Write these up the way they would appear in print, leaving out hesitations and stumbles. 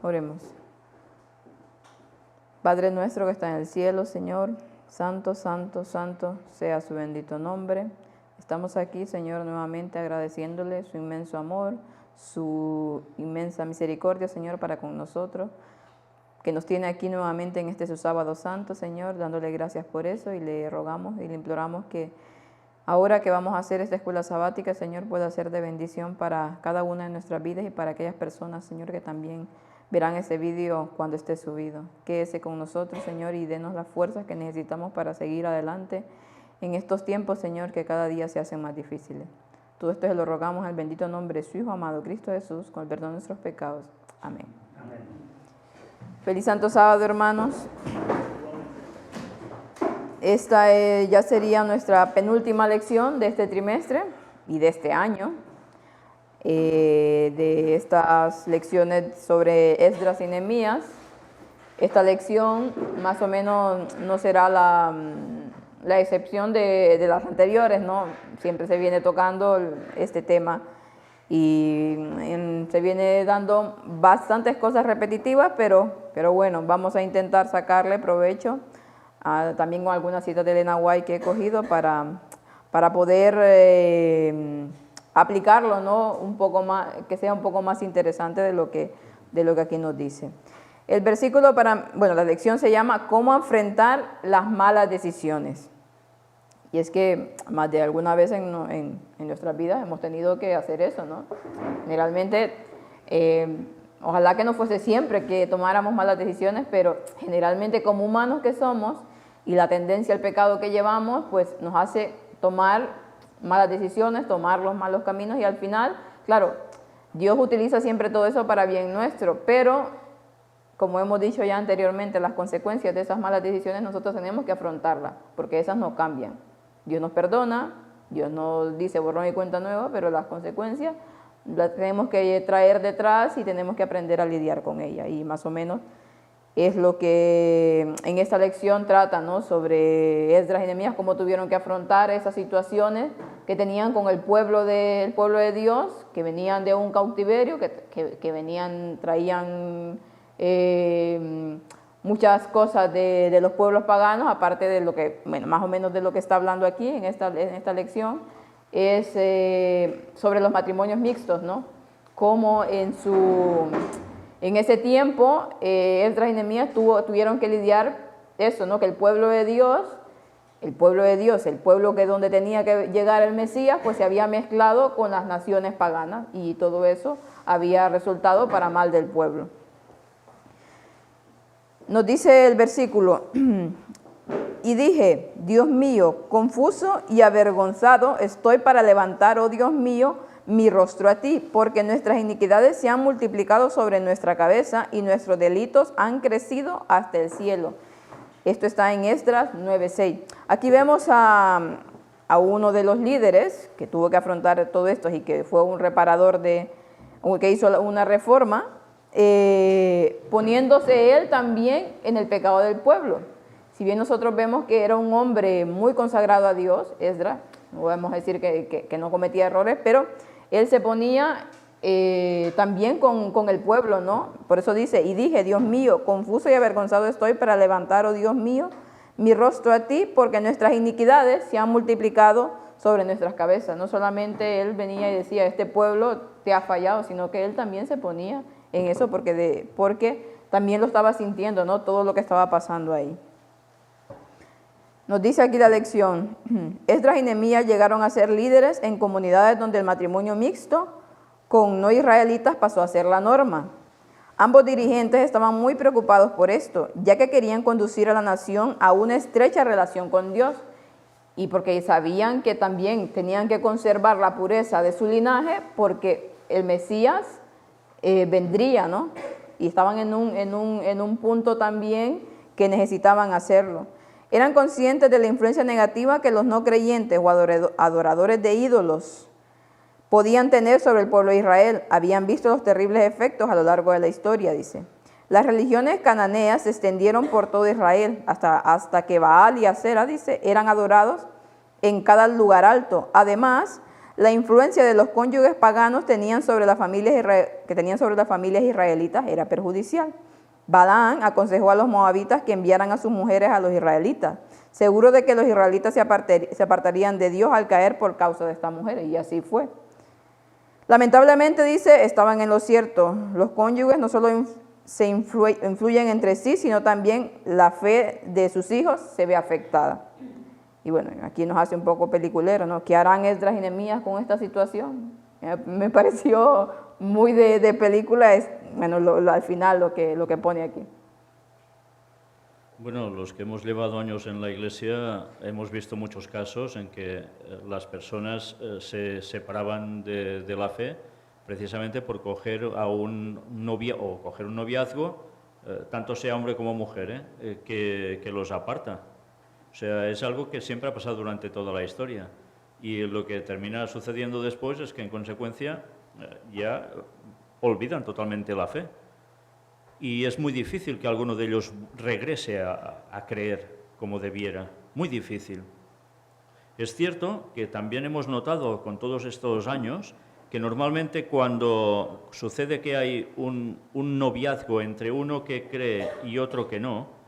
Oremos. Padre nuestro que está en el cielo, Señor, santo, santo, santo sea su bendito nombre. Estamos aquí, Señor, nuevamente agradeciéndole su inmenso amor, su inmensa misericordia, Señor, para con nosotros, que nos tiene aquí nuevamente en este su sábado santo, Señor, dándole gracias por eso, y le rogamos y le imploramos que ahora que vamos a hacer esta escuela sabática, Señor, pueda ser de bendición para cada una de nuestras vidas y para aquellas personas, Señor, que también verán ese vídeo cuando esté subido. Quédese con nosotros, Señor, y denos las fuerzas que necesitamos para seguir adelante en estos tiempos, Señor, que cada día se hacen más difíciles. Todo esto se lo rogamos en el bendito nombre de su Hijo amado, Cristo Jesús, con el perdón de nuestros pecados. Amén. Amén. Feliz Santo Sábado, hermanos. Esta ya sería nuestra penúltima lección de este trimestre y de este año. De estas lecciones sobre Esdras y Nehemías. Esta lección más o menos no será la excepción de las anteriores, ¿no? Siempre se viene tocando este tema y se viene dando bastantes cosas repetitivas, pero bueno, vamos a intentar sacarle provecho, también con algunas citas de Elena White que he cogido para poder aplicarlo, ¿no? Un poco más, que sea un poco más interesante de lo que aquí nos dice. El versículo la lección se llama ¿Cómo enfrentar las malas decisiones? Y es que más de alguna vez en nuestras vidas hemos tenido que hacer eso, ¿no? Generalmente, ojalá que no fuese siempre que tomáramos malas decisiones, pero generalmente como humanos que somos y la tendencia al pecado que llevamos, pues nos hace tomar malas decisiones, tomar los malos caminos, y al final, claro, Dios utiliza siempre todo eso para bien nuestro, pero como hemos dicho ya anteriormente, las consecuencias de esas malas decisiones nosotros tenemos que afrontarlas, porque esas no cambian. Dios nos perdona, Dios nos dice borrón y cuenta nueva, pero las consecuencias las tenemos que traer detrás y tenemos que aprender a lidiar con ellas, y más o menos es lo que en esta lección trata, ¿no? Sobre Esdras y Nehemías, cómo tuvieron que afrontar esas situaciones que tenían con el pueblo de Dios, que venían de un cautiverio, que traían muchas cosas de los pueblos paganos, aparte de lo que, bueno, más o menos de lo que está hablando aquí en esta lección, es sobre los matrimonios mixtos, ¿no? Cómo en ese tiempo, Esdras y Nehemías tuvieron que lidiar eso, ¿no? Que el pueblo de Dios, el pueblo que donde tenía que llegar el Mesías, pues se había mezclado con las naciones paganas, y todo eso había resultado para mal del pueblo. Nos dice el versículo, y dije, Dios mío, confuso y avergonzado estoy para levantar, oh Dios mío, mi rostro a ti, porque nuestras iniquidades se han multiplicado sobre nuestra cabeza y nuestros delitos han crecido hasta el cielo. Esto está en Esdras 9:6. Aquí vemos a uno de los líderes que tuvo que afrontar todo esto y que fue un reparador que hizo una reforma, poniéndose él también en el pecado del pueblo. Si bien nosotros vemos que era un hombre muy consagrado a Dios, Esdras, no podemos decir que no cometía errores, pero él se ponía también con el pueblo, ¿no? Por eso dice, y dije, Dios mío, confuso y avergonzado estoy para levantar, oh Dios mío, mi rostro a ti, porque nuestras iniquidades se han multiplicado sobre nuestras cabezas. No solamente él venía y decía, este pueblo te ha fallado, sino que él también se ponía en eso porque también lo estaba sintiendo, ¿no? Todo lo que estaba pasando ahí. Nos dice aquí la lección, Esdras y Nehemías llegaron a ser líderes en comunidades donde el matrimonio mixto con no israelitas pasó a ser la norma. Ambos dirigentes estaban muy preocupados por esto, ya que querían conducir a la nación a una estrecha relación con Dios, y porque sabían que también tenían que conservar la pureza de su linaje, porque el Mesías vendría, ¿no? Y estaban en un punto también que necesitaban hacerlo. Eran conscientes de la influencia negativa que los no creyentes o adoradores de ídolos podían tener sobre el pueblo de Israel. Habían visto los terribles efectos a lo largo de la historia, dice. Las religiones cananeas se extendieron por todo Israel hasta que Baal y Asera, dice, eran adorados en cada lugar alto. Además, la influencia de los cónyuges paganos tenían sobre las familias que tenían sobre las familias israelitas era perjudicial. Balaam aconsejó a los moabitas que enviaran a sus mujeres a los israelitas, seguro de que los israelitas se apartarían de Dios al caer por causa de estas mujeres, y así fue. Lamentablemente, dice, estaban en lo cierto. Los cónyuges no solo se influyen entre sí, sino también la fe de sus hijos se ve afectada. Y bueno, aquí nos hace un poco peliculero, ¿no? ¿Qué harán Esdras y Nehemías con esta situación? Me pareció muy de película, bueno, al final lo que pone aquí. Bueno, los que hemos llevado años en la Iglesia hemos visto muchos casos en que las personas se separaban de la fe precisamente por coger a un noviazgo, tanto sea hombre como mujer, que los aparta. O sea, es algo que siempre ha pasado durante toda la historia. Y lo que termina sucediendo después es que, en consecuencia, ya olvidan totalmente la fe. Y es muy difícil que alguno de ellos regrese a creer como debiera. Muy difícil. Es cierto que también hemos notado con todos estos años que normalmente cuando sucede que hay un noviazgo entre uno que cree y otro que no,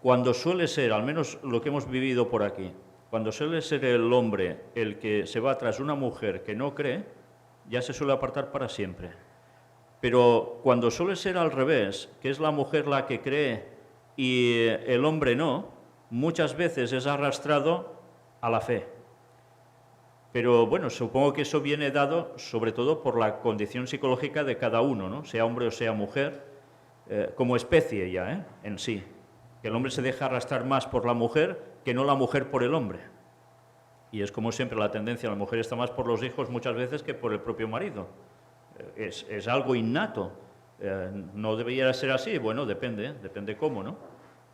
cuando suele ser, al menos lo que hemos vivido por aquí, cuando suele ser el hombre el que se va tras una mujer que no cree, ya se suele apartar para siempre. Pero cuando suele ser al revés, que es la mujer la que cree y el hombre no, muchas veces es arrastrado a la fe. Pero bueno, supongo que eso viene dado sobre todo por la condición psicológica de cada uno, ¿no? Sea hombre o sea mujer, como especie ya, en sí. Que el hombre se deja arrastrar más por la mujer que no la mujer por el hombre. Y es como siempre la tendencia, la mujer está más por los hijos muchas veces que por el propio marido. Es algo innato. No debería ser así, bueno, depende cómo, ¿no?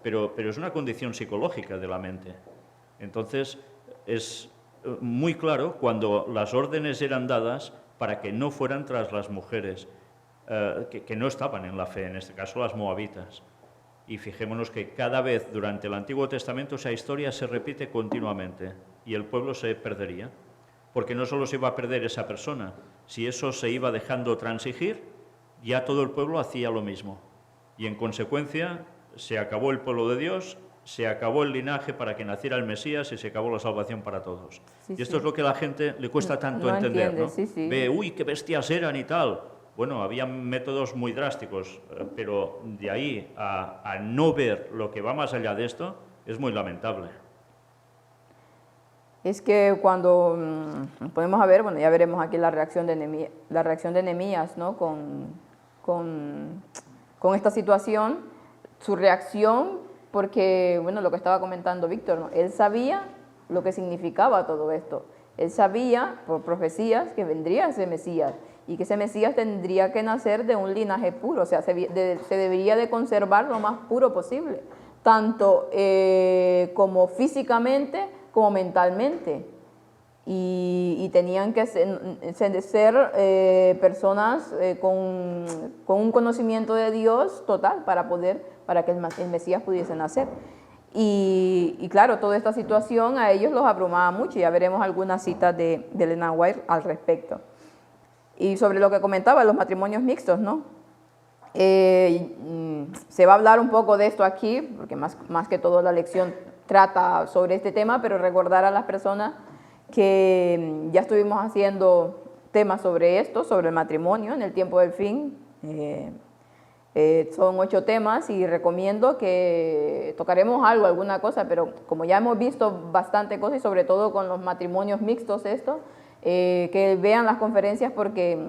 Pero es una condición psicológica de la mente. Entonces, es muy claro cuando las órdenes eran dadas para que no fueran tras las mujeres que no estaban en la fe, en este caso las moabitas. Y fijémonos que cada vez durante el Antiguo Testamento esa historia se repite continuamente y el pueblo se perdería. Porque no solo se iba a perder esa persona, si eso se iba dejando transigir, ya todo el pueblo hacía lo mismo. Y en consecuencia se acabó el pueblo de Dios, se acabó el linaje para que naciera el Mesías y se acabó la salvación para todos. Sí, y esto es lo que a la gente le cuesta tanto entender, ¿no? Sí. Ve, uy, qué bestias eran y tal. Bueno, había métodos muy drásticos, pero de ahí a no ver lo que va más allá de esto es muy lamentable. Es que cuando nos ponemos a ver, bueno, ya veremos aquí la reacción de Nehemías, ¿no? con esta situación, su reacción, porque, bueno, lo que estaba comentando Víctor, ¿no? Él sabía lo que significaba todo esto. Él sabía, por profecías, que vendría ese Mesías, y que ese Mesías tendría que nacer de un linaje puro, o sea, se debería de conservar lo más puro posible, tanto como físicamente como mentalmente. Y tenían que ser personas con un conocimiento de Dios total para que el Mesías pudiese nacer. Y claro, toda esta situación a ellos los abrumaba mucho, ya veremos algunas citas de Elena White al respecto. Y sobre lo que comentaba, los matrimonios mixtos, ¿no? Se va a hablar un poco de esto aquí, porque más que todo la lección trata sobre este tema, pero recordar a las personas que ya estuvimos haciendo temas sobre esto, sobre el matrimonio en el tiempo del fin. Son 8 temas y recomiendo que tocaremos alguna cosa, pero como ya hemos visto bastante cosas y sobre todo con los matrimonios mixtos que vean las conferencias porque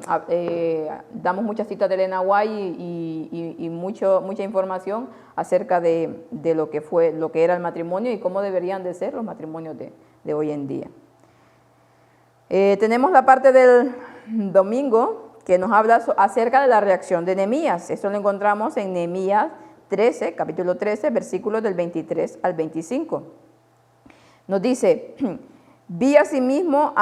damos muchas citas de Elena White y mucha información acerca de lo que era el matrimonio y cómo deberían de ser los matrimonios de hoy en día. Tenemos la parte del domingo que nos habla acerca de la reacción de Nehemías. Esto lo encontramos en Nehemías 13, capítulo 13, versículos del 23 al 25. Nos dice: vi asimismo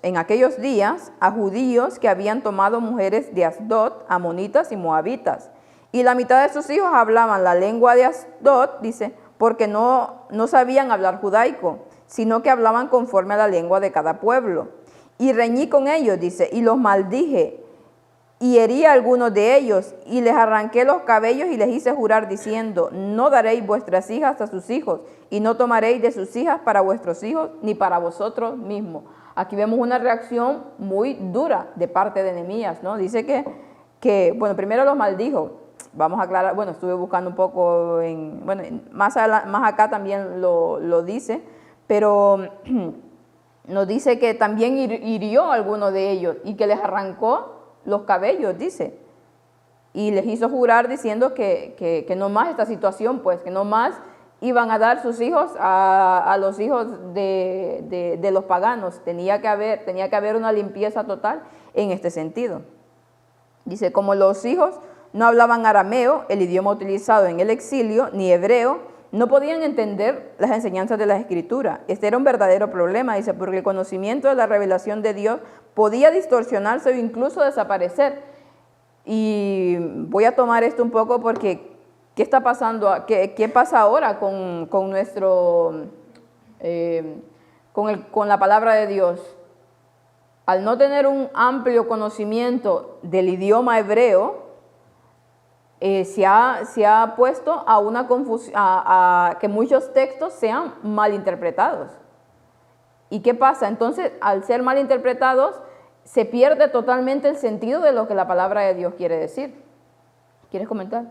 en aquellos días a judíos que habían tomado mujeres de Asdod, amonitas y moabitas, y la mitad de sus hijos hablaban la lengua de Asdod, dice, porque no sabían hablar judaico, sino que hablaban conforme a la lengua de cada pueblo. y reñí con ellos, dice, y los maldije, y herí a algunos de ellos, y les arranqué los cabellos y les hice jurar diciendo, no daréis vuestras hijas a sus hijos, y no tomaréis de sus hijas para vuestros hijos, ni para vosotros mismos. Aquí vemos una reacción muy dura de parte de Nehemías, ¿no? Dice bueno, primero los maldijo. Vamos a aclarar, bueno, estuve buscando un poco, más acá también lo dice, pero nos dice que también hirió a alguno de ellos y que les arrancó los cabellos, dice, y les hizo jurar diciendo que no más esta situación, pues, que no más iban a dar sus hijos a los hijos de los paganos. Tenía que haber una limpieza total en este sentido. Dice, como los hijos no hablaban arameo, el idioma utilizado en el exilio, ni hebreo, no podían entender las enseñanzas de la Escritura. Este era un verdadero problema, dice, porque el conocimiento de la revelación de Dios podía distorsionarse o incluso desaparecer. Y voy a tomar esto un poco porque, ¿qué está pasando? ¿Qué pasa ahora con la palabra de Dios? Al no tener un amplio conocimiento del idioma hebreo, se ha puesto a una confusión, a que muchos textos sean malinterpretados. ¿Y qué pasa? Entonces, al ser malinterpretados, se pierde totalmente el sentido de lo que la palabra de Dios quiere decir. ¿Quieres comentar?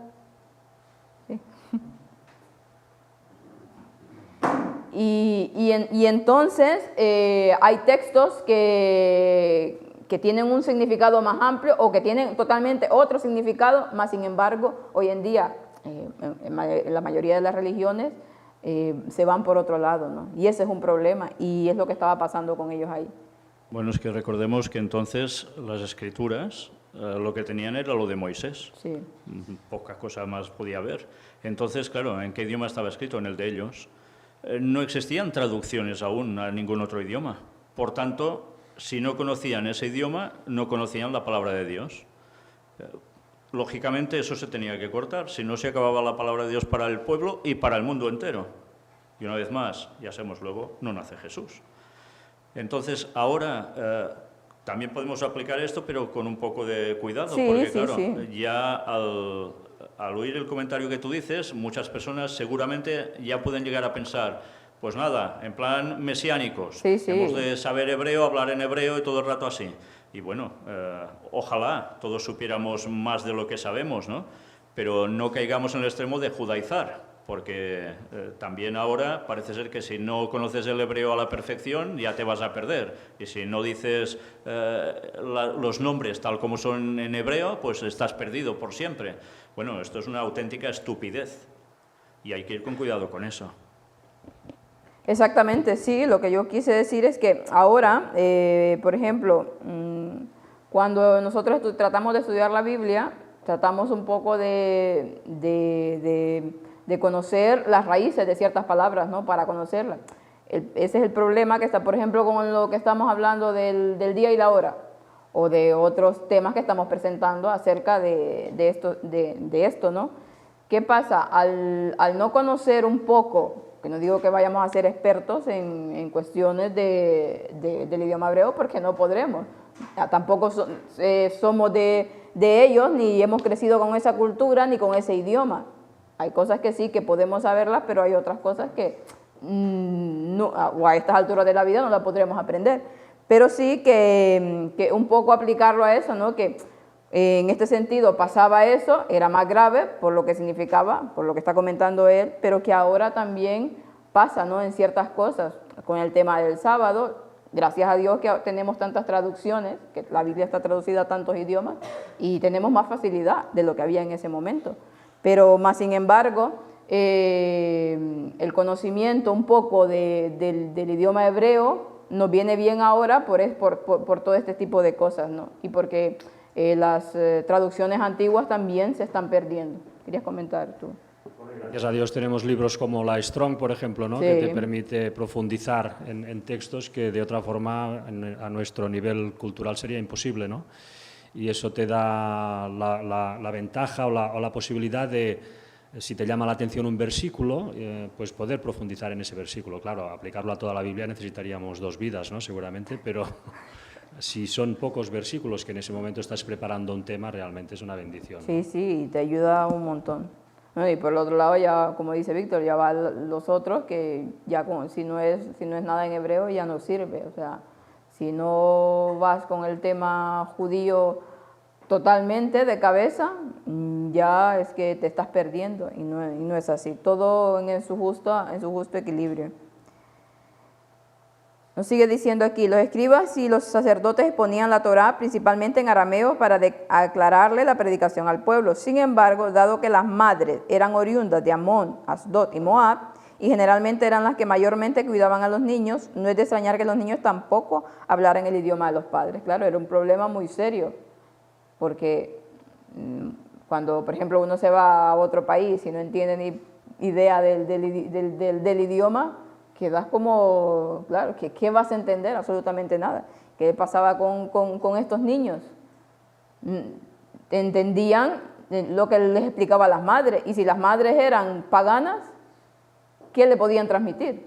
Sí. Y entonces hay textos que tienen un significado más amplio o que tienen totalmente otro significado, más sin embargo, hoy en día, en la mayoría de las religiones, se van por otro lado, ¿no? Y ese es un problema, y es lo que estaba pasando con ellos ahí. Bueno, es que recordemos que entonces las escrituras lo que tenían era lo de Moisés. Sí. Poca cosa más podía haber. Entonces, claro, ¿en qué idioma estaba escrito? En el de ellos. No existían traducciones aún a ningún otro idioma. Por tanto, si no conocían ese idioma, no conocían la palabra de Dios. Lógicamente eso se tenía que cortar, si no se acababa la palabra de Dios para el pueblo y para el mundo entero. Y una vez más, ya sabemos luego, no nace Jesús. Entonces ahora también podemos aplicar esto, pero con un poco de cuidado, sí, porque sí, claro, sí. ya al oír el comentario que tú dices, muchas personas seguramente ya pueden llegar a pensar, pues nada, en plan mesiánicos, sí, sí. hemos de saber hebreo, hablar en hebreo y todo el rato así. Y bueno, ojalá todos supiéramos más de lo que sabemos, ¿no? Pero no caigamos en el extremo de judaizar, porque también ahora parece ser que si no conoces el hebreo a la perfección ya te vas a perder. Y si no dices los nombres tal como son en hebreo, pues estás perdido por siempre. Bueno, esto es una auténtica estupidez y hay que ir con cuidado con eso. Exactamente, sí, lo que yo quise decir es que ahora, por ejemplo, cuando nosotros tratamos de estudiar la Biblia, tratamos un poco de conocer las raíces de ciertas palabras, ¿no? Para conocerlas. Ese es el problema que está, por ejemplo, con lo que estamos hablando del día y la hora, o de otros temas que estamos presentando acerca de esto, ¿no? ¿Qué pasa? Al no conocer un poco, que no digo que vayamos a ser expertos en cuestiones del idioma hebreo, porque no podremos. Tampoco somos de ellos, ni hemos crecido con esa cultura, ni con ese idioma. Hay cosas que sí, que podemos saberlas, pero hay otras cosas que no, o a estas alturas de la vida no las podremos aprender. Pero sí que un poco aplicarlo a eso, ¿no? Que en este sentido pasaba eso, era más grave por lo que significaba, por lo que está comentando él, pero que ahora también pasa, ¿no? En ciertas cosas, con el tema del sábado. Gracias a Dios que tenemos tantas traducciones, que la Biblia está traducida a tantos idiomas y tenemos más facilidad de lo que había en ese momento. Pero más sin embargo, el conocimiento un poco del idioma hebreo nos viene bien ahora por todo este tipo de cosas, ¿no? Y porque las traducciones antiguas también se están perdiendo. ¿Querías comentar tú? Gracias a Dios tenemos libros como la Strong, por ejemplo, ¿no? Sí. Que te permite profundizar en textos que de otra forma a nuestro nivel cultural sería imposible, ¿no? Y eso te da la ventaja o la posibilidad de, si te llama la atención un versículo, pues poder profundizar en ese versículo. Claro, aplicarlo a toda la Biblia necesitaríamos 2 vidas, ¿no? Seguramente, pero si son pocos versículos que en ese momento estás preparando un tema, realmente es una bendición. Sí, sí, te ayuda un montón. ¿No? Y por el otro lado, ya, como dice Víctor, ya va los otros que ya si no es nada en hebreo ya no sirve. O sea, si no vas con el tema judío totalmente de cabeza, ya es que te estás perdiendo y no es así. Todo en su justo equilibrio. Nos sigue diciendo aquí, los escribas y los sacerdotes exponían la Torá principalmente en arameo para aclararle la predicación al pueblo. Sin embargo, dado que las madres eran oriundas de Amón, Asdod y Moab, y generalmente eran las que mayormente cuidaban a los niños, no es de extrañar que los niños tampoco hablaran el idioma de los padres. Claro, era un problema muy serio, porque cuando, por ejemplo, uno se va a otro país y no entiende ni idea del idioma, quedas como, claro, ¿qué vas a entender? Absolutamente nada. ¿Qué pasaba con estos niños? Entendían lo que les explicaba las madres, y si las madres eran paganas, ¿qué le podían transmitir?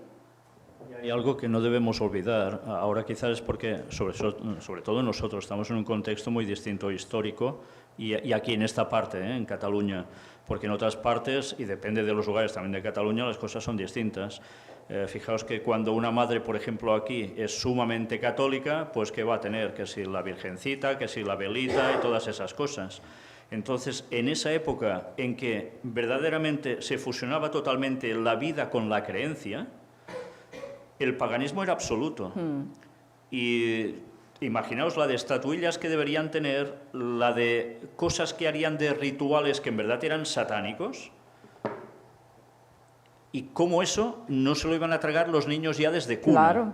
Hay algo que no debemos olvidar, ahora quizás es porque, sobre todo nosotros, estamos en un contexto muy distinto histórico, y aquí en esta parte, en Cataluña, porque en otras partes, y depende de los lugares también de Cataluña, las cosas son distintas. Fijaos que cuando una madre, por ejemplo, aquí es sumamente católica, pues ¿qué va a tener? Que si la Virgencita, que si la velita y todas esas cosas. Entonces, en esa época en que verdaderamente se fusionaba totalmente la vida con la creencia, el paganismo era absoluto. Y imaginaos la de estatuillas que deberían tener, la de cosas que harían de rituales que en verdad eran satánicos, y cómo eso no se lo iban a tragar los niños ya desde cuna. Claro.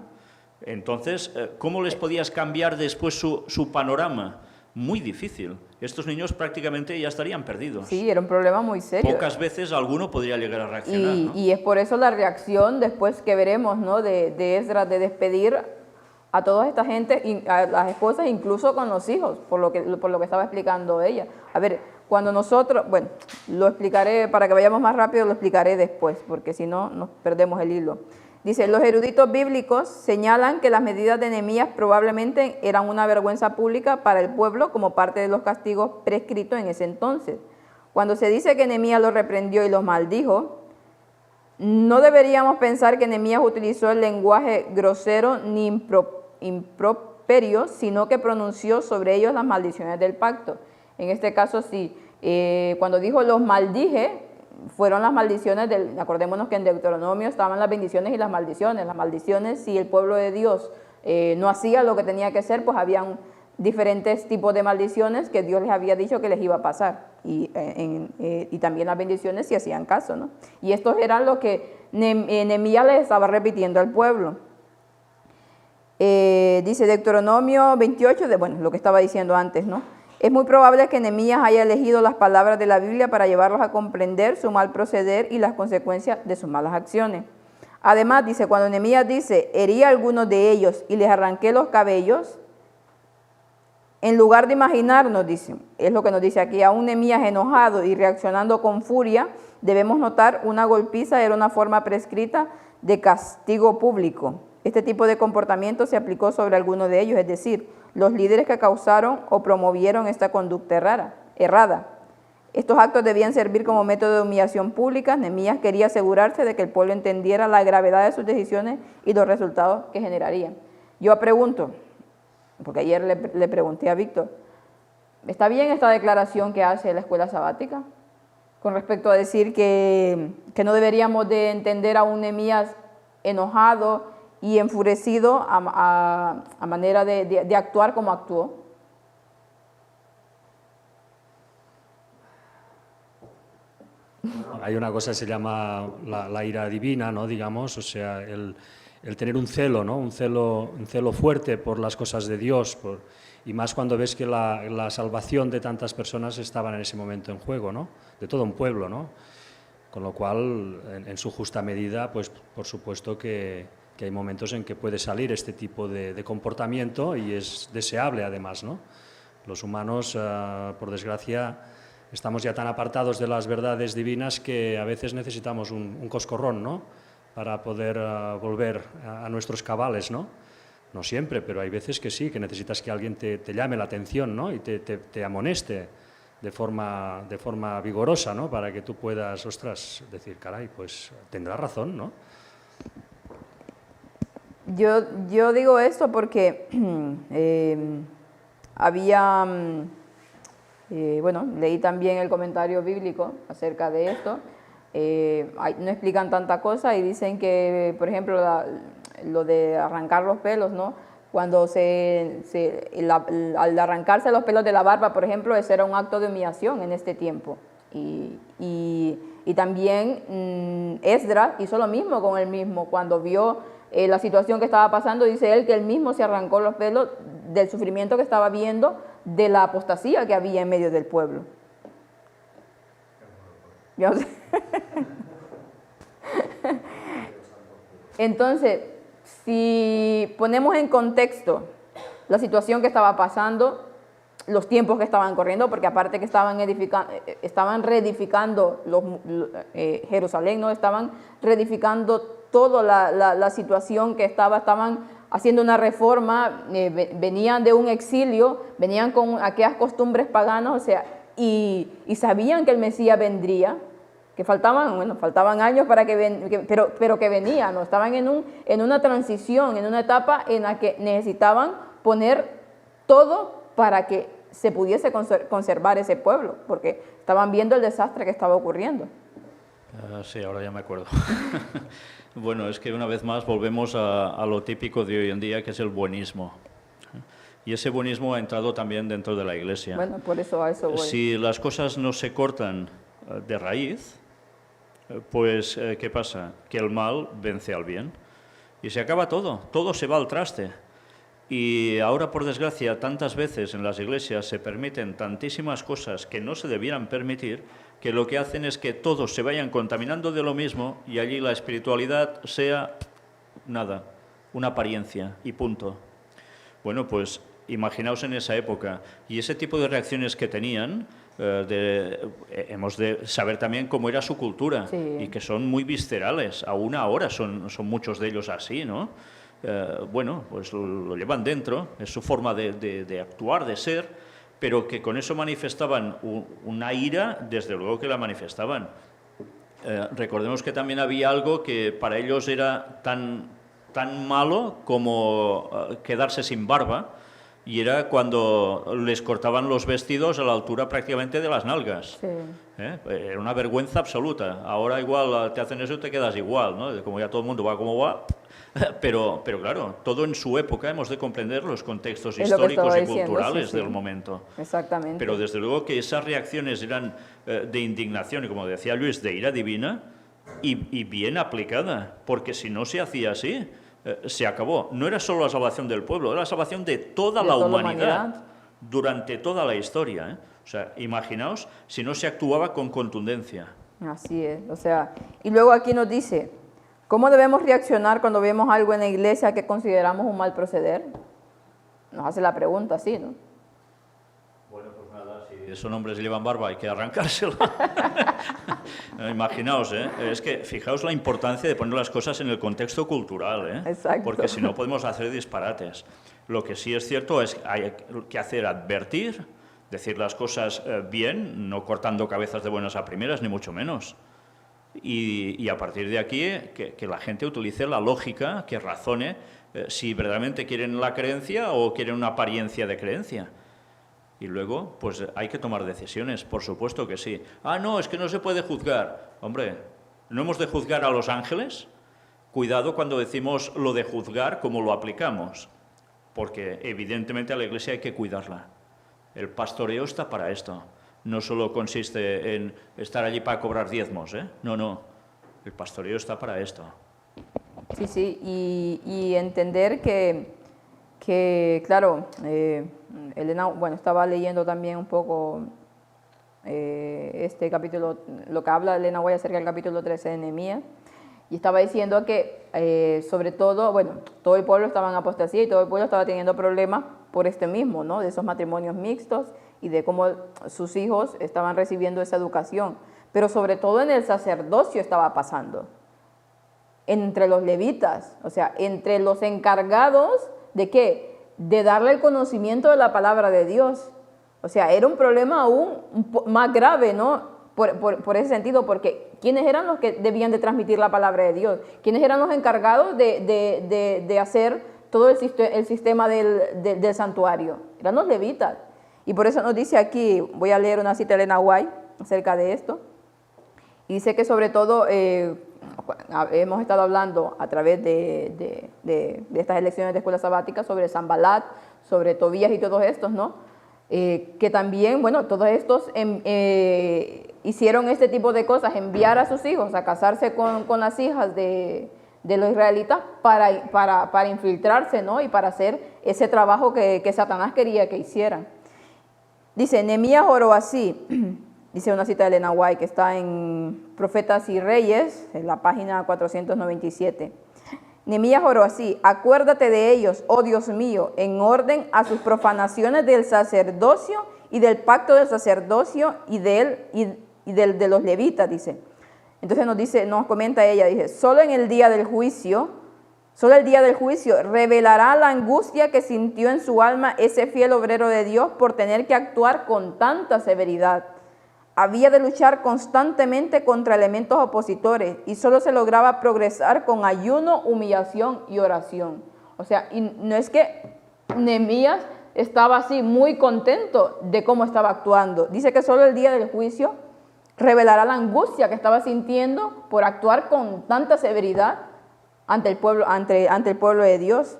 Entonces, ¿cómo les podías cambiar después su panorama? Muy difícil. Estos niños prácticamente ya estarían perdidos. Sí, era un problema muy serio. Pocas veces alguno podría llegar a reaccionar, ¿no? Y es por eso la reacción después que veremos, ¿no?, de Esdras, de despedir a toda esta gente, a las esposas, incluso con los hijos, por lo que estaba explicando ella. A ver, cuando nosotros, bueno, lo explicaré, para que vayamos más rápido, lo explicaré después, porque si no, nos perdemos el hilo. Dice, los eruditos bíblicos señalan que las medidas de Nehemías probablemente eran una vergüenza pública para el pueblo como parte de los castigos prescritos en ese entonces. Cuando se dice que Nehemías los reprendió y los maldijo, no deberíamos pensar que Nehemías utilizó el lenguaje grosero ni improperio, sino que pronunció sobre ellos las maldiciones del pacto. En este caso sí, cuando dijo los maldije, fueron las maldiciones acordémonos que en Deuteronomio estaban las bendiciones y las maldiciones. Las maldiciones, si el pueblo de Dios no hacía lo que tenía que hacer, pues habían diferentes tipos de maldiciones que Dios les había dicho que les iba a pasar. Y también las bendiciones si hacían caso, ¿no? Y estos eran lo que Nehemías les estaba repitiendo al pueblo. Dice Deuteronomio 28, bueno, lo que estaba diciendo antes, ¿no? Es muy probable que Nehemías haya elegido las palabras de la Biblia para llevarlos a comprender su mal proceder y las consecuencias de sus malas acciones. Además, dice, cuando Nehemías dice, herí a algunos de ellos y les arranqué los cabellos, en lugar de imaginarnos, dice, es lo que nos dice aquí, a un Nehemías enojado y reaccionando con furia, debemos notar una golpiza era una forma prescrita de castigo público. Este tipo de comportamiento se aplicó sobre algunos de ellos, es decir, los líderes que causaron o promovieron esta conducta errada. Estos actos debían servir como método de humillación pública. Nehemías quería asegurarse de que el pueblo entendiera la gravedad de sus decisiones y los resultados que generarían. Yo pregunto, porque ayer le pregunté a Víctor, ¿está bien esta declaración que hace la escuela sabática? Con respecto a decir que no deberíamos de entender a un Nehemías enojado y enfurecido a manera de actuar como actuó. Hay una cosa que se llama la ira divina, ¿no? Digamos, o sea, el tener un celo, ¿no? Un celo fuerte por las cosas de Dios, y más cuando ves que la salvación de tantas personas estaban en ese momento en juego, ¿no? De todo un pueblo, ¿no? Con lo cual, en su justa medida, pues por supuesto que hay momentos en que puede salir este tipo de comportamiento y es deseable además, ¿no? Los humanos, por desgracia, estamos ya tan apartados de las verdades divinas que a veces necesitamos un coscorrón, ¿no? Para poder volver a nuestros cabales, ¿no? No siempre, pero hay veces que sí, que necesitas que alguien te llame la atención, ¿no? Y te amoneste de forma vigorosa, ¿no? Para que tú puedas, ostras, decir, caray, pues tendrá razón, ¿no? Yo digo esto porque había, bueno, leí también el comentario bíblico acerca de esto. No explican tanta cosa y dicen que, por ejemplo, lo de arrancar los pelos, ¿no? Cuando al arrancarse los pelos de la barba, por ejemplo, ese era un acto de humillación en este tiempo. Y también Esdras hizo lo mismo con él mismo. Cuando vio la situación que estaba pasando, dice él que él mismo se arrancó los pelos del sufrimiento que estaba viendo, de la apostasía que había en medio del pueblo. Yo sé. Entonces, si ponemos en contexto la situación que estaba pasando, los tiempos que estaban corriendo, porque aparte que estaban reedificando Jerusalén, ¿no? Estaban reedificando toda la situación que estaban haciendo una reforma, venían de un exilio, venían con aquellas costumbres paganas, o sea, y sabían que el Mesías vendría, que faltaban años para pero que venía, ¿no? Estaban en una transición, en una etapa en la que necesitaban poner todo para que se pudiese conservar ese pueblo, porque estaban viendo el desastre que estaba ocurriendo. Sí, ahora ya me acuerdo. Bueno, es que una vez más volvemos a lo típico de hoy en día, que es el buenismo. Y ese buenismo ha entrado también dentro de la Iglesia. Bueno, por eso a eso voy. Si las cosas no se cortan de raíz, pues ¿qué pasa? Que el mal vence al bien. Y se acaba todo se va al traste. Y ahora, por desgracia, tantas veces en las iglesias se permiten tantísimas cosas que no se debieran permitir, que lo que hacen es que todos se vayan contaminando de lo mismo y allí la espiritualidad sea nada, una apariencia y punto. Bueno, pues imaginaos en esa época y ese tipo de reacciones que tenían, hemos de saber también cómo era su cultura, sí, y que son muy viscerales, aún ahora son muchos de ellos así, ¿no? Bueno, pues lo llevan dentro, es su forma de actuar, de ser, pero que con eso manifestaban una ira, desde luego que la manifestaban. Recordemos que también había algo que para ellos era tan malo como quedarse sin barba, y era cuando les cortaban los vestidos a la altura prácticamente de las nalgas. Sí. Era una vergüenza absoluta. Ahora igual te hacen eso y te quedas igual, ¿no? Como ya todo el mundo va como va. Pero claro, todo en su época hemos de comprender los contextos históricos y culturales del momento. Exactamente. Pero desde luego que esas reacciones eran de indignación y, como decía Luis, de ira divina y bien aplicada, porque si no se hacía así, se acabó. No era solo la salvación del pueblo, era la salvación de toda la humanidad durante toda la historia. O sea, imaginaos si no se actuaba con contundencia. Así es, o sea, y luego aquí nos dice, ¿cómo debemos reaccionar cuando vemos algo en la iglesia que consideramos un mal proceder? Nos hace la pregunta así, ¿no? Bueno, pues nada, si esos hombres llevan barba hay que arrancársela. Imaginaos, es que fijaos la importancia de poner las cosas en el contexto cultural, Exacto. Porque si no podemos hacer disparates. Lo que sí es cierto es que hay que hacer advertir, decir las cosas bien, no cortando cabezas de buenas a primeras, ni mucho menos. Y a partir de aquí, que la gente utilice la lógica, que razone si verdaderamente quieren la creencia o quieren una apariencia de creencia. Y luego, pues hay que tomar decisiones, por supuesto que sí. Ah, no, es que no se puede juzgar. Hombre, ¿no hemos de juzgar a los ángeles? Cuidado cuando decimos lo de juzgar, cómo lo aplicamos. Porque evidentemente a la Iglesia hay que cuidarla. El pastoreo está para esto. No solo consiste en estar allí para cobrar diezmos, No. El pastoreo está para esto. Sí, y entender que claro, Elena, bueno, estaba leyendo también un poco este capítulo, lo que habla Elena White acerca del capítulo 13 de Nehemías, y estaba diciendo que sobre todo, bueno, todo el pueblo estaba en apostasía y todo el pueblo estaba teniendo problemas por este mismo, ¿no? De esos matrimonios mixtos y de cómo sus hijos estaban recibiendo esa educación. Pero sobre todo en el sacerdocio estaba pasando, entre los levitas, o sea, entre los encargados ¿de qué? De darle el conocimiento de la palabra de Dios. O sea, era un problema aún más grave, ¿no? Por ese sentido, porque ¿quiénes eran los que debían de transmitir la palabra de Dios? ¿Quiénes eran los encargados de hacer todo el sistema del santuario? Eran los levitas. Y por eso nos dice aquí, voy a leer una cita de Elena White acerca de esto, y dice que sobre todo hemos estado hablando a través de estas elecciones de escuela sabática sobre Sanballat, sobre Tobías y todos estos, ¿no? Que también, bueno, todos estos hicieron este tipo de cosas, enviar a sus hijos a casarse con las hijas de los israelitas para infiltrarse, ¿no? Y para hacer ese trabajo que Satanás quería que hicieran. Dice, Nehemías oró así, dice una cita de Elena White que está en Profetas y Reyes, en la página 497. Nehemías oró así: acuérdate de ellos, oh Dios mío, en orden a sus profanaciones del sacerdocio y del pacto del sacerdocio y de los levitas, dice. Entonces nos comenta ella, dice, solo el día del juicio revelará la angustia que sintió en su alma ese fiel obrero de Dios por tener que actuar con tanta severidad. Había de luchar constantemente contra elementos opositores y solo se lograba progresar con ayuno, humillación y oración. O sea, y no es que Nehemías estaba así muy contento de cómo estaba actuando. Dice que solo el día del juicio revelará la angustia que estaba sintiendo por actuar con tanta severidad ante el pueblo de Dios.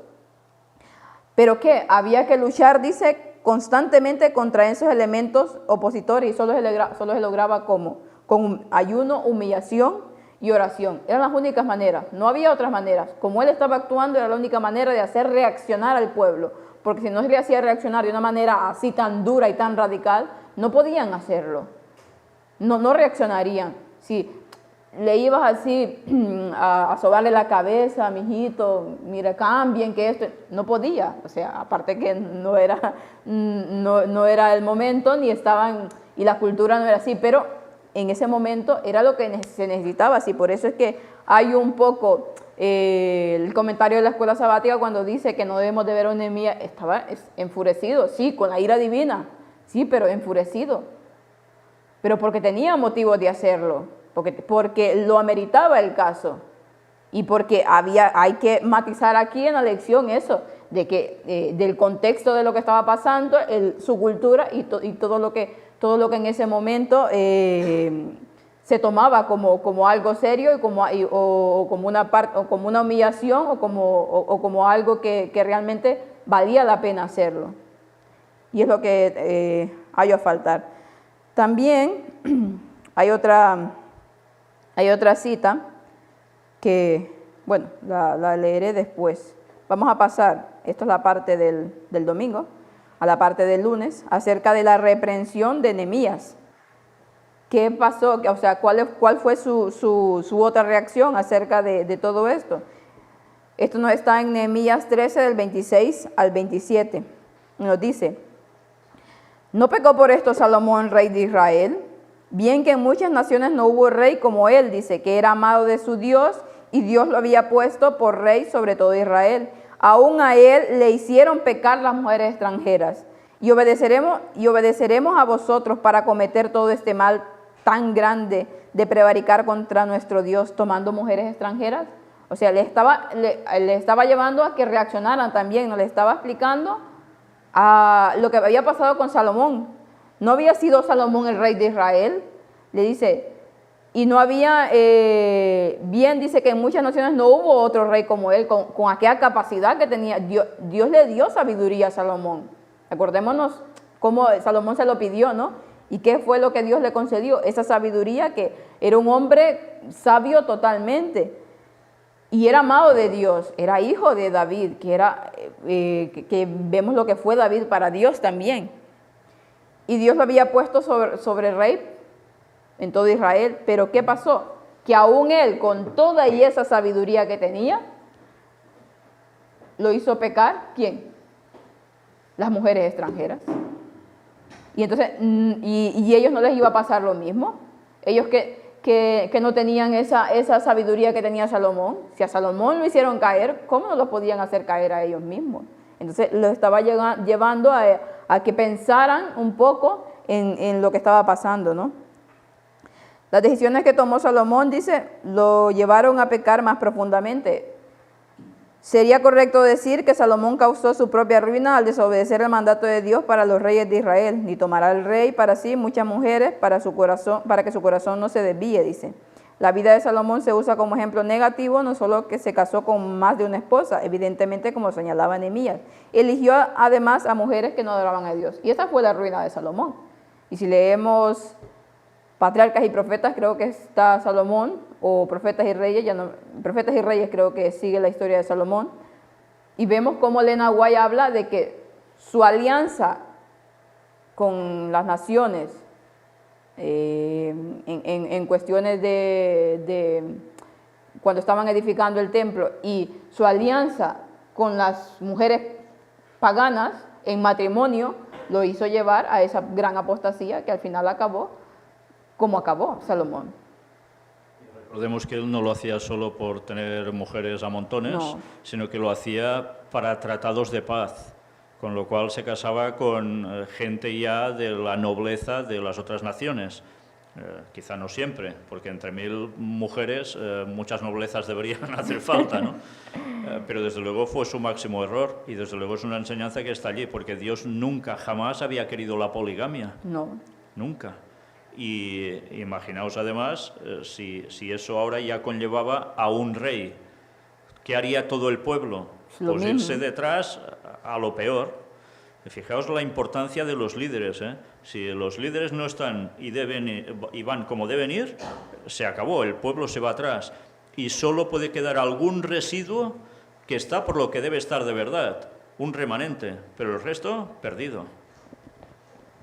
Pero que había que luchar, dice, constantemente contra esos elementos opositores, y solo se lograba como con ayuno, humillación y oración. Eran las únicas maneras, no había otras maneras. Como él estaba actuando, era la única manera de hacer reaccionar al pueblo, porque si no se le hacía reaccionar de una manera así tan dura y tan radical, no podían hacerlo, no reaccionarían. Si le ibas así a sobarle la cabeza, mijito, mira, cambien, que esto, no podía. O sea, aparte que no era el momento, ni estaban, y la cultura no era así, pero en ese momento era lo que se necesitaba así. Por eso es que hay un poco el comentario de la escuela sabática cuando dice que no debemos de ver a Nehemías, estaba enfurecido, sí, con la ira divina, sí, pero enfurecido, pero porque tenía motivo de hacerlo. Porque lo ameritaba el caso, y porque hay que matizar aquí en la lección eso, de que del contexto de lo que estaba pasando, su cultura y todo lo que en ese momento se tomaba como algo serio o como una humillación o como algo que realmente valía la pena hacerlo. Y es lo que halló a faltar. También hay otra cita que, bueno, la leeré después. Vamos a pasar, esto es la parte del domingo, a la parte del lunes, acerca de la reprensión de Nehemías. ¿Qué pasó? O sea, ¿cuál fue su otra reacción acerca de todo esto? Esto nos está en Nehemías 13, del 26 al 27. Nos dice, ¿no pecó por esto Salomón, rey de Israel? Bien que en muchas naciones no hubo rey como él, dice, que era amado de su Dios y Dios lo había puesto por rey sobre todo Israel. Aún a él le hicieron pecar las mujeres extranjeras. Y obedeceremos a vosotros para cometer todo este mal tan grande de prevaricar contra nuestro Dios tomando mujeres extranjeras. O sea, le estaba llevando a que reaccionaran también, no le estaba explicando a lo que había pasado con Salomón. No había sido Salomón el rey de Israel, le dice, y no había, bien dice que en muchas naciones no hubo otro rey como él, con aquella capacidad que tenía. Dios le dio sabiduría a Salomón. Acordémonos cómo Salomón se lo pidió, ¿no? ¿Y qué fue lo que Dios le concedió? Esa sabiduría, que era un hombre sabio totalmente. Y era amado de Dios, era hijo de David, que vemos lo que fue David para Dios también. Y Dios lo había puesto sobre rey en todo Israel. Pero ¿qué pasó? Que aún él, con toda y esa sabiduría que tenía, lo hizo pecar. ¿Quién? Las mujeres extranjeras. Y entonces, y ellos no les iba a pasar lo mismo. Ellos que no tenían esa sabiduría que tenía Salomón. Si a Salomón lo hicieron caer, ¿cómo no lo podían hacer caer a ellos mismos? Entonces lo estaba llevando a que pensaran un poco en lo que estaba pasando, ¿no? Las decisiones que tomó Salomón, dice, lo llevaron a pecar más profundamente. Sería correcto decir que Salomón causó su propia ruina al desobedecer el mandato de Dios para los reyes de Israel. Ni tomará el rey para sí muchas mujeres para que su corazón no se desvíe, dice. La vida de Salomón se usa como ejemplo negativo, no solo que se casó con más de una esposa, evidentemente como señalaba Nehemías. Eligió además a mujeres que no adoraban a Dios. Y esa fue la ruina de Salomón. Y si leemos Patriarcas y Profetas, creo que está Salomón, o Profetas y Reyes, Profetas y Reyes creo que sigue la historia de Salomón, y vemos cómo Elena White habla de que su alianza con las naciones, en cuestiones de cuando estaban edificando el templo, y su alianza con las mujeres paganas en matrimonio, lo hizo llevar a esa gran apostasía que al final acabó como acabó Salomón. Recordemos que él no lo hacía solo por tener mujeres a montones, no, sino que lo hacía para tratados de paz, con lo cual se casaba con gente ya de la nobleza de las otras naciones. Quizá no siempre, porque entre 1000 mujeres muchas noblezas deberían hacer falta, ¿no? Pero desde luego fue su máximo error y desde luego es una enseñanza que está allí, porque Dios nunca, jamás había querido la poligamia. No. Nunca. Y imaginaos además si eso ahora ya conllevaba a un rey. ¿Qué haría todo el pueblo? Pues irse detrás a lo peor. Fijaos la importancia de los líderes, ¿eh? Si los líderes no están y van como deben ir, se acabó, el pueblo se va atrás. Y solo puede quedar algún residuo que está por lo que debe estar de verdad, un remanente, pero el resto, perdido.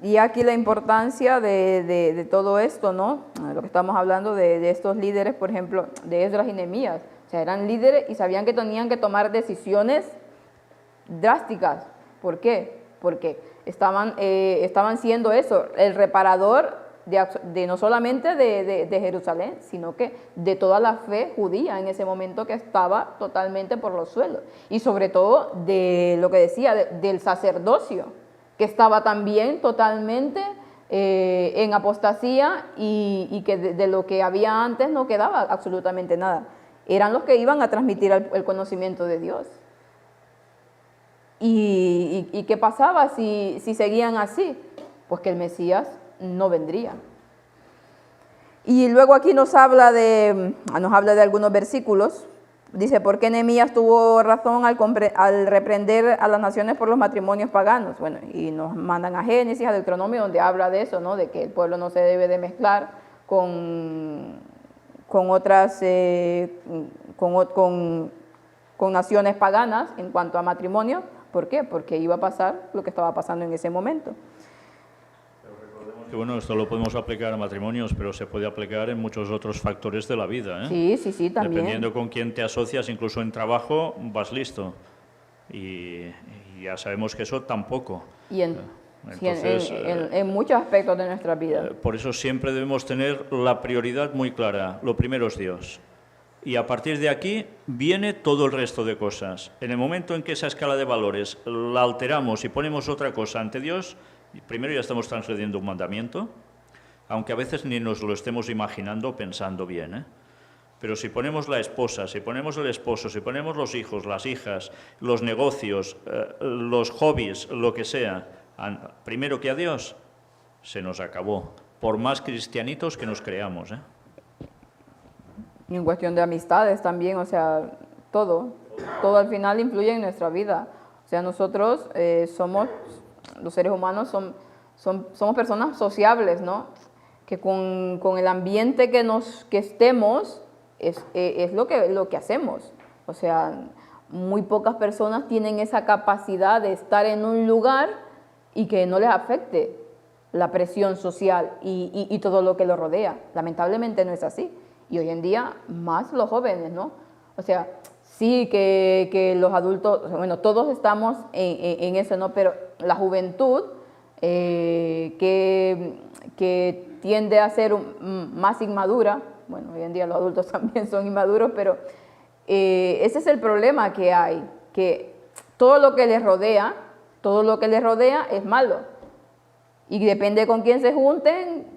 Y aquí la importancia de todo esto, ¿no? Lo que estamos hablando de estos líderes, por ejemplo, de Esdras y Nehemías. O sea, eran líderes y sabían que tenían que tomar decisiones drásticas. ¿Por qué? Porque estaban siendo eso, el reparador no solamente de Jerusalén, sino que de toda la fe judía en ese momento que estaba totalmente por los suelos. Y sobre todo de lo que decía, del sacerdocio, que estaba también totalmente en apostasía y que de lo que había antes no quedaba absolutamente nada. Eran los que iban a transmitir el conocimiento de Dios. ¿Y qué pasaba si seguían así? Pues que el Mesías no vendría. Y luego aquí nos habla de algunos versículos. Dice, ¿por qué Nehemías tuvo razón al reprender a las naciones por los matrimonios paganos? Bueno, y nos mandan a Génesis, a Deuteronomio, donde habla de eso, ¿no? De que el pueblo no se debe de mezclar con otras, con naciones paganas en cuanto a matrimonio. ¿Por qué? Porque iba a pasar lo que estaba pasando en ese momento. Que bueno, esto lo podemos aplicar a matrimonios, pero se puede aplicar en muchos otros factores de la vida, ¿eh? Sí, también. Dependiendo con quién te asocias, incluso en trabajo, vas listo. Y ya sabemos que eso tampoco. Y en muchos aspectos de nuestra vida. Por eso siempre debemos tener la prioridad muy clara. Lo primero es Dios. Y a partir de aquí viene todo el resto de cosas. En el momento en que esa escala de valores la alteramos y ponemos otra cosa ante Dios, primero ya estamos transgrediendo un mandamiento, aunque a veces ni nos lo estemos imaginando pensando bien, ¿eh? Pero si ponemos la esposa, si ponemos el esposo, si ponemos los hijos, las hijas, los negocios, los hobbies, lo que sea, primero que a Dios, se nos acabó. Por más cristianitos que nos creamos, ¿eh? Y en cuestión de amistades también, o sea, todo al final influye en nuestra vida. O sea, nosotros los seres humanos somos personas sociables, ¿no? Que con el ambiente que estemos es lo que hacemos. O sea, muy pocas personas tienen esa capacidad de estar en un lugar y que no les afecte la presión social y todo lo que lo rodea. Lamentablemente no es así. Y hoy en día más los jóvenes, ¿no? O sea, sí que los adultos, bueno, todos estamos en eso, ¿no? Pero la juventud que tiende a ser más inmadura, bueno, hoy en día los adultos también son inmaduros, pero ese es el problema que hay, que todo lo que les rodea es malo. Y depende con quién se junten,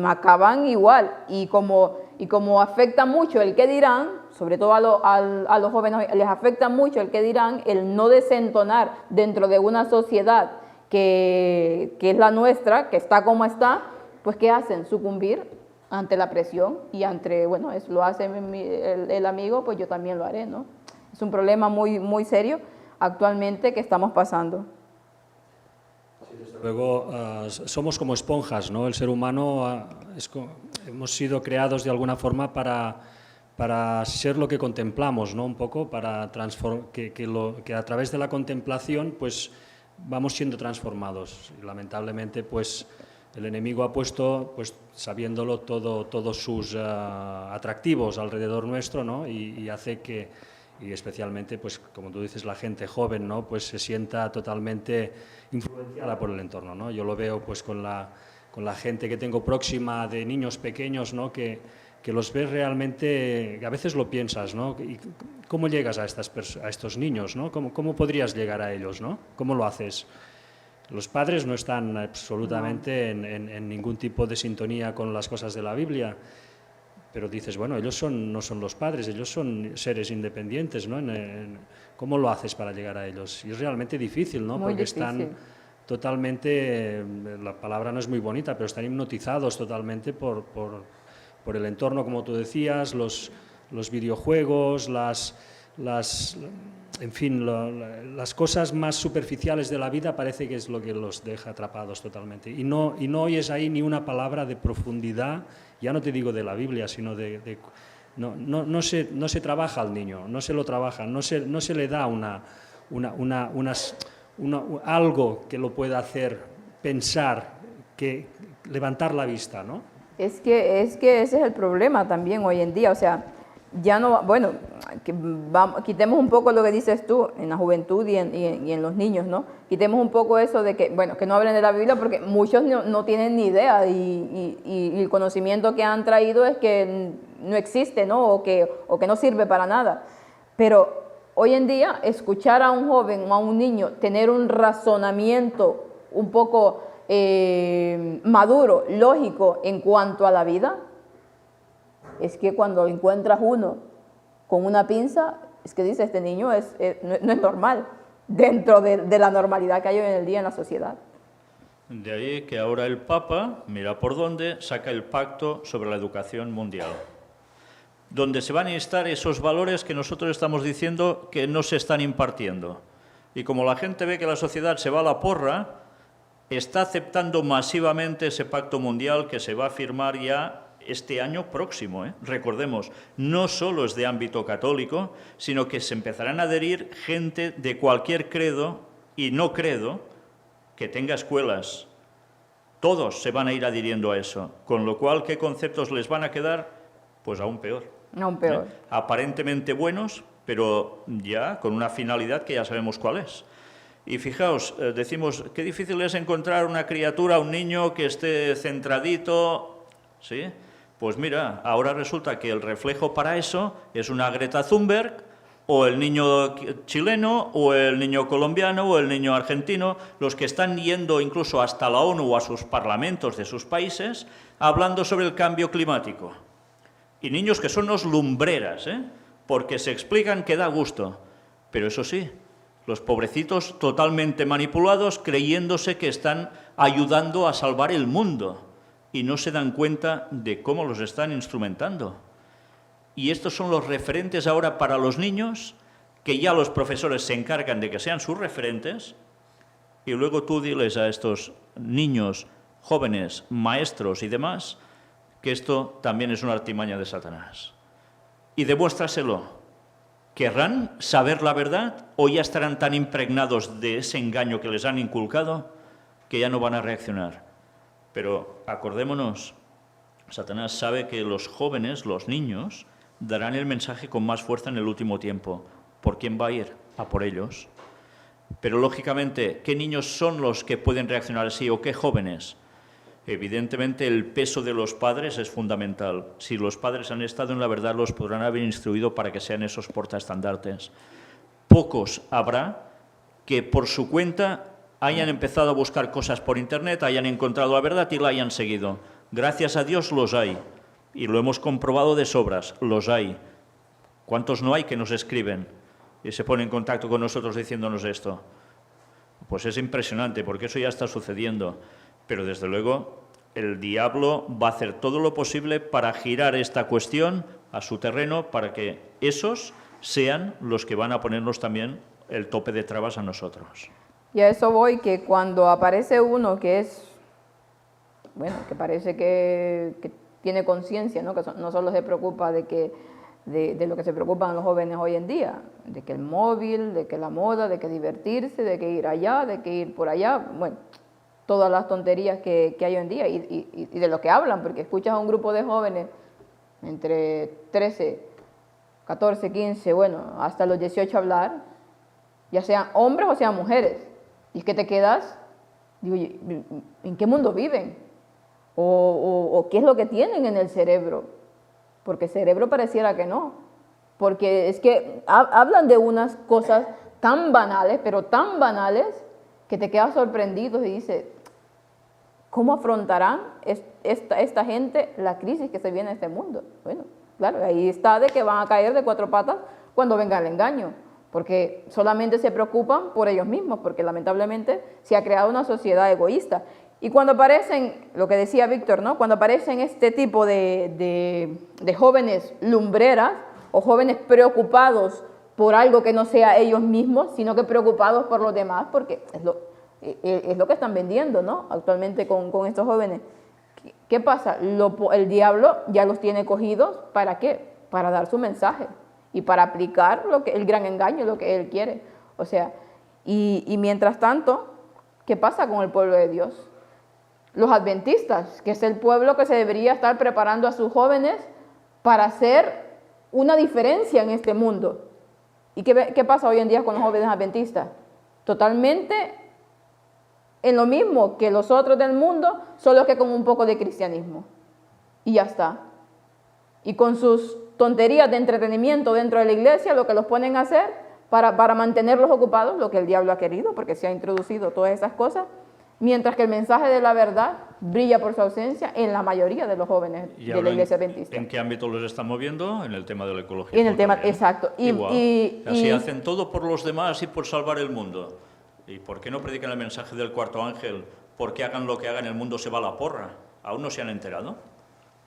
acaban igual. Y como afecta mucho el qué dirán, sobre todo a los jóvenes les afecta mucho el qué dirán, el no desentonar dentro de una sociedad que es la nuestra, que está como está, pues ¿qué hacen? Sucumbir ante la presión y ante, bueno, eso lo hace el amigo, pues yo también lo haré, ¿no? Es un problema muy, muy serio actualmente que estamos pasando. Luego, somos como esponjas, ¿no? El ser humano, hemos sido creados de alguna forma para ser lo que contemplamos, ¿no? Un poco, para que a través de la contemplación, pues, vamos siendo transformados. Y, lamentablemente, pues, el enemigo ha puesto, pues, sabiéndolo, todos sus atractivos alrededor nuestro, ¿no? Y hace que, y especialmente, pues, como tú dices, la gente joven, ¿no? Pues se sienta totalmente influenciada por el entorno, ¿no? Yo lo veo, pues, con la gente que tengo próxima de niños pequeños, ¿no? Que los ves realmente, a veces lo piensas, ¿no? ¿Y cómo llegas a estos niños, ¿no? ¿Cómo podrías llegar a ellos, ¿no? ¿Cómo lo haces? Los padres no están absolutamente en ningún tipo de sintonía con las cosas de la Biblia, pero dices, bueno, ellos no son los padres, ellos son seres independientes, ¿no? ¿Cómo lo haces para llegar a ellos? Y es realmente difícil, ¿no? Muy porque difícil. Están totalmente, la palabra no es muy bonita, pero están hipnotizados totalmente por el entorno, como tú decías, los videojuegos, en fin, las cosas más superficiales de la vida parece que es lo que los deja atrapados totalmente. Y no oyes ahí ni una palabra de profundidad, ya no te digo de la Biblia, sino no se trabaja al niño, no se lo trabaja, no se le da algo que lo pueda hacer pensar, levantar la vista, ¿no? Es que ese es el problema también hoy en día, o sea, ya no, bueno, quitemos un poco lo que dices tú en la juventud y en los niños, ¿no? Quitemos un poco eso de que, bueno, que no hablen de la Biblia porque muchos no tienen ni idea y el conocimiento que han traído es que no existe, ¿no? O que no sirve para nada. Pero hoy en día, escuchar a un joven o a un niño tener un razonamiento un poco maduro, lógico en cuanto a la vida, es que cuando encuentras uno con una pinza, es que dice, este niño no es normal dentro de la normalidad que hay hoy en el día en la sociedad. De ahí que ahora el Papa, mira por dónde, saca el Pacto sobre la Educación Mundial, donde se van a instar esos valores que nosotros estamos diciendo que no se están impartiendo. Y como la gente ve que la sociedad se va a la porra, está aceptando masivamente ese pacto mundial que se va a firmar ya este año próximo. Recordemos, no solo es de ámbito católico, sino que se empezarán a adherir gente de cualquier credo y no credo que tenga escuelas. Todos se van a ir adhiriendo a eso, con lo cual, ¿qué conceptos les van a quedar? Pues aún peor. Aún peor. Aparentemente buenos, pero ya con una finalidad que ya sabemos cuál es. Y fijaos, decimos, qué difícil es encontrar una criatura, un niño que esté centradito, ¿sí? Pues mira, ahora resulta que el reflejo para eso es una Greta Thunberg, o el niño chileno, o el niño colombiano, o el niño argentino, los que están yendo incluso hasta la ONU o a sus parlamentos de sus países, hablando sobre el cambio climático. Y niños que son unos lumbreras, porque se explican que da gusto. Pero eso sí, los pobrecitos totalmente manipulados, creyéndose que están ayudando a salvar el mundo. Y no se dan cuenta de cómo los están instrumentando. Y estos son los referentes ahora para los niños, que ya los profesores se encargan de que sean sus referentes, y luego tú diles a estos niños, jóvenes, maestros y demás, que esto también es una artimaña de Satanás. Y demuéstraselo. ¿Querrán saber la verdad o ya estarán tan impregnados de ese engaño que les han inculcado que ya no van a reaccionar? Pero acordémonos, Satanás sabe que los jóvenes, los niños, darán el mensaje con más fuerza en el último tiempo. ¿Por quién va a ir? A por ellos. Pero lógicamente, ¿qué niños son los que pueden reaccionar así o qué jóvenes? Evidentemente el peso de los padres es fundamental. Si los padres han estado en la verdad, los podrán haber instruido para que sean esos portaestandartes. Pocos habrá que por su cuenta hayan empezado a buscar cosas por internet, hayan encontrado la verdad y la hayan seguido. Gracias a Dios los hay, y lo hemos comprobado de sobras, los hay. ¿Cuántos no hay que nos escriben y se ponen en contacto con nosotros diciéndonos esto? Pues es impresionante, porque eso ya está sucediendo. Pero desde luego el diablo va a hacer todo lo posible para girar esta cuestión a su terreno, para que esos sean los que van a ponernos también el tope de trabas a nosotros. Y a eso voy, que cuando aparece uno que es, bueno, que parece que tiene conciencia, ¿no? Que no solo se preocupa de lo que se preocupan los jóvenes hoy en día, de que el móvil, de que la moda, de que divertirse, de que ir allá, de que ir por allá, bueno, todas las tonterías que hay hoy en día y de lo que hablan, porque escuchas a un grupo de jóvenes entre 13, 14, 15, bueno, hasta los 18 hablar, ya sean hombres o sean mujeres, y es que te quedas, digo, ¿en qué mundo viven? ¿O qué es lo que tienen en el cerebro? Porque el cerebro pareciera que no, porque es que hablan de unas cosas tan banales, pero tan banales, que te quedas sorprendido y dices, ¿cómo afrontarán esta gente la crisis que se viene en este mundo? Bueno, claro, ahí está de que van a caer de cuatro patas cuando venga el engaño, porque solamente se preocupan por ellos mismos, porque lamentablemente se ha creado una sociedad egoísta. Y cuando aparecen, lo que decía Víctor, ¿no? Cuando aparecen este tipo de jóvenes lumbreras o jóvenes preocupados por algo que no sea ellos mismos, sino que preocupados por los demás, porque es lo que están vendiendo, ¿no? Actualmente con estos jóvenes. ¿Qué pasa? El diablo ya los tiene cogidos, ¿para qué? Para dar su mensaje y para aplicar el gran engaño, lo que él quiere. O sea, y mientras tanto, ¿qué pasa con el pueblo de Dios? Los adventistas, que es el pueblo que se debería estar preparando a sus jóvenes para hacer una diferencia en este mundo. ¿Y qué pasa hoy en día con los jóvenes adventistas? Totalmente en lo mismo que los otros del mundo, solo que con un poco de cristianismo. Y ya está. Y con sus tonterías de entretenimiento dentro de la iglesia, lo que los ponen a hacer para mantenerlos ocupados, lo que el diablo ha querido, porque se ha introducido todas esas cosas, mientras que el mensaje de la verdad brilla por su ausencia en la mayoría de los jóvenes de la iglesia adventista. ¿En qué ámbito los están moviendo? En el tema de la ecología. En el tema, exacto. Así hacen todo por los demás y por salvar el mundo. ¿Y por qué no predican el mensaje del cuarto ángel? Porque hagan lo que hagan, el mundo se va a la porra. ¿Aún no se han enterado?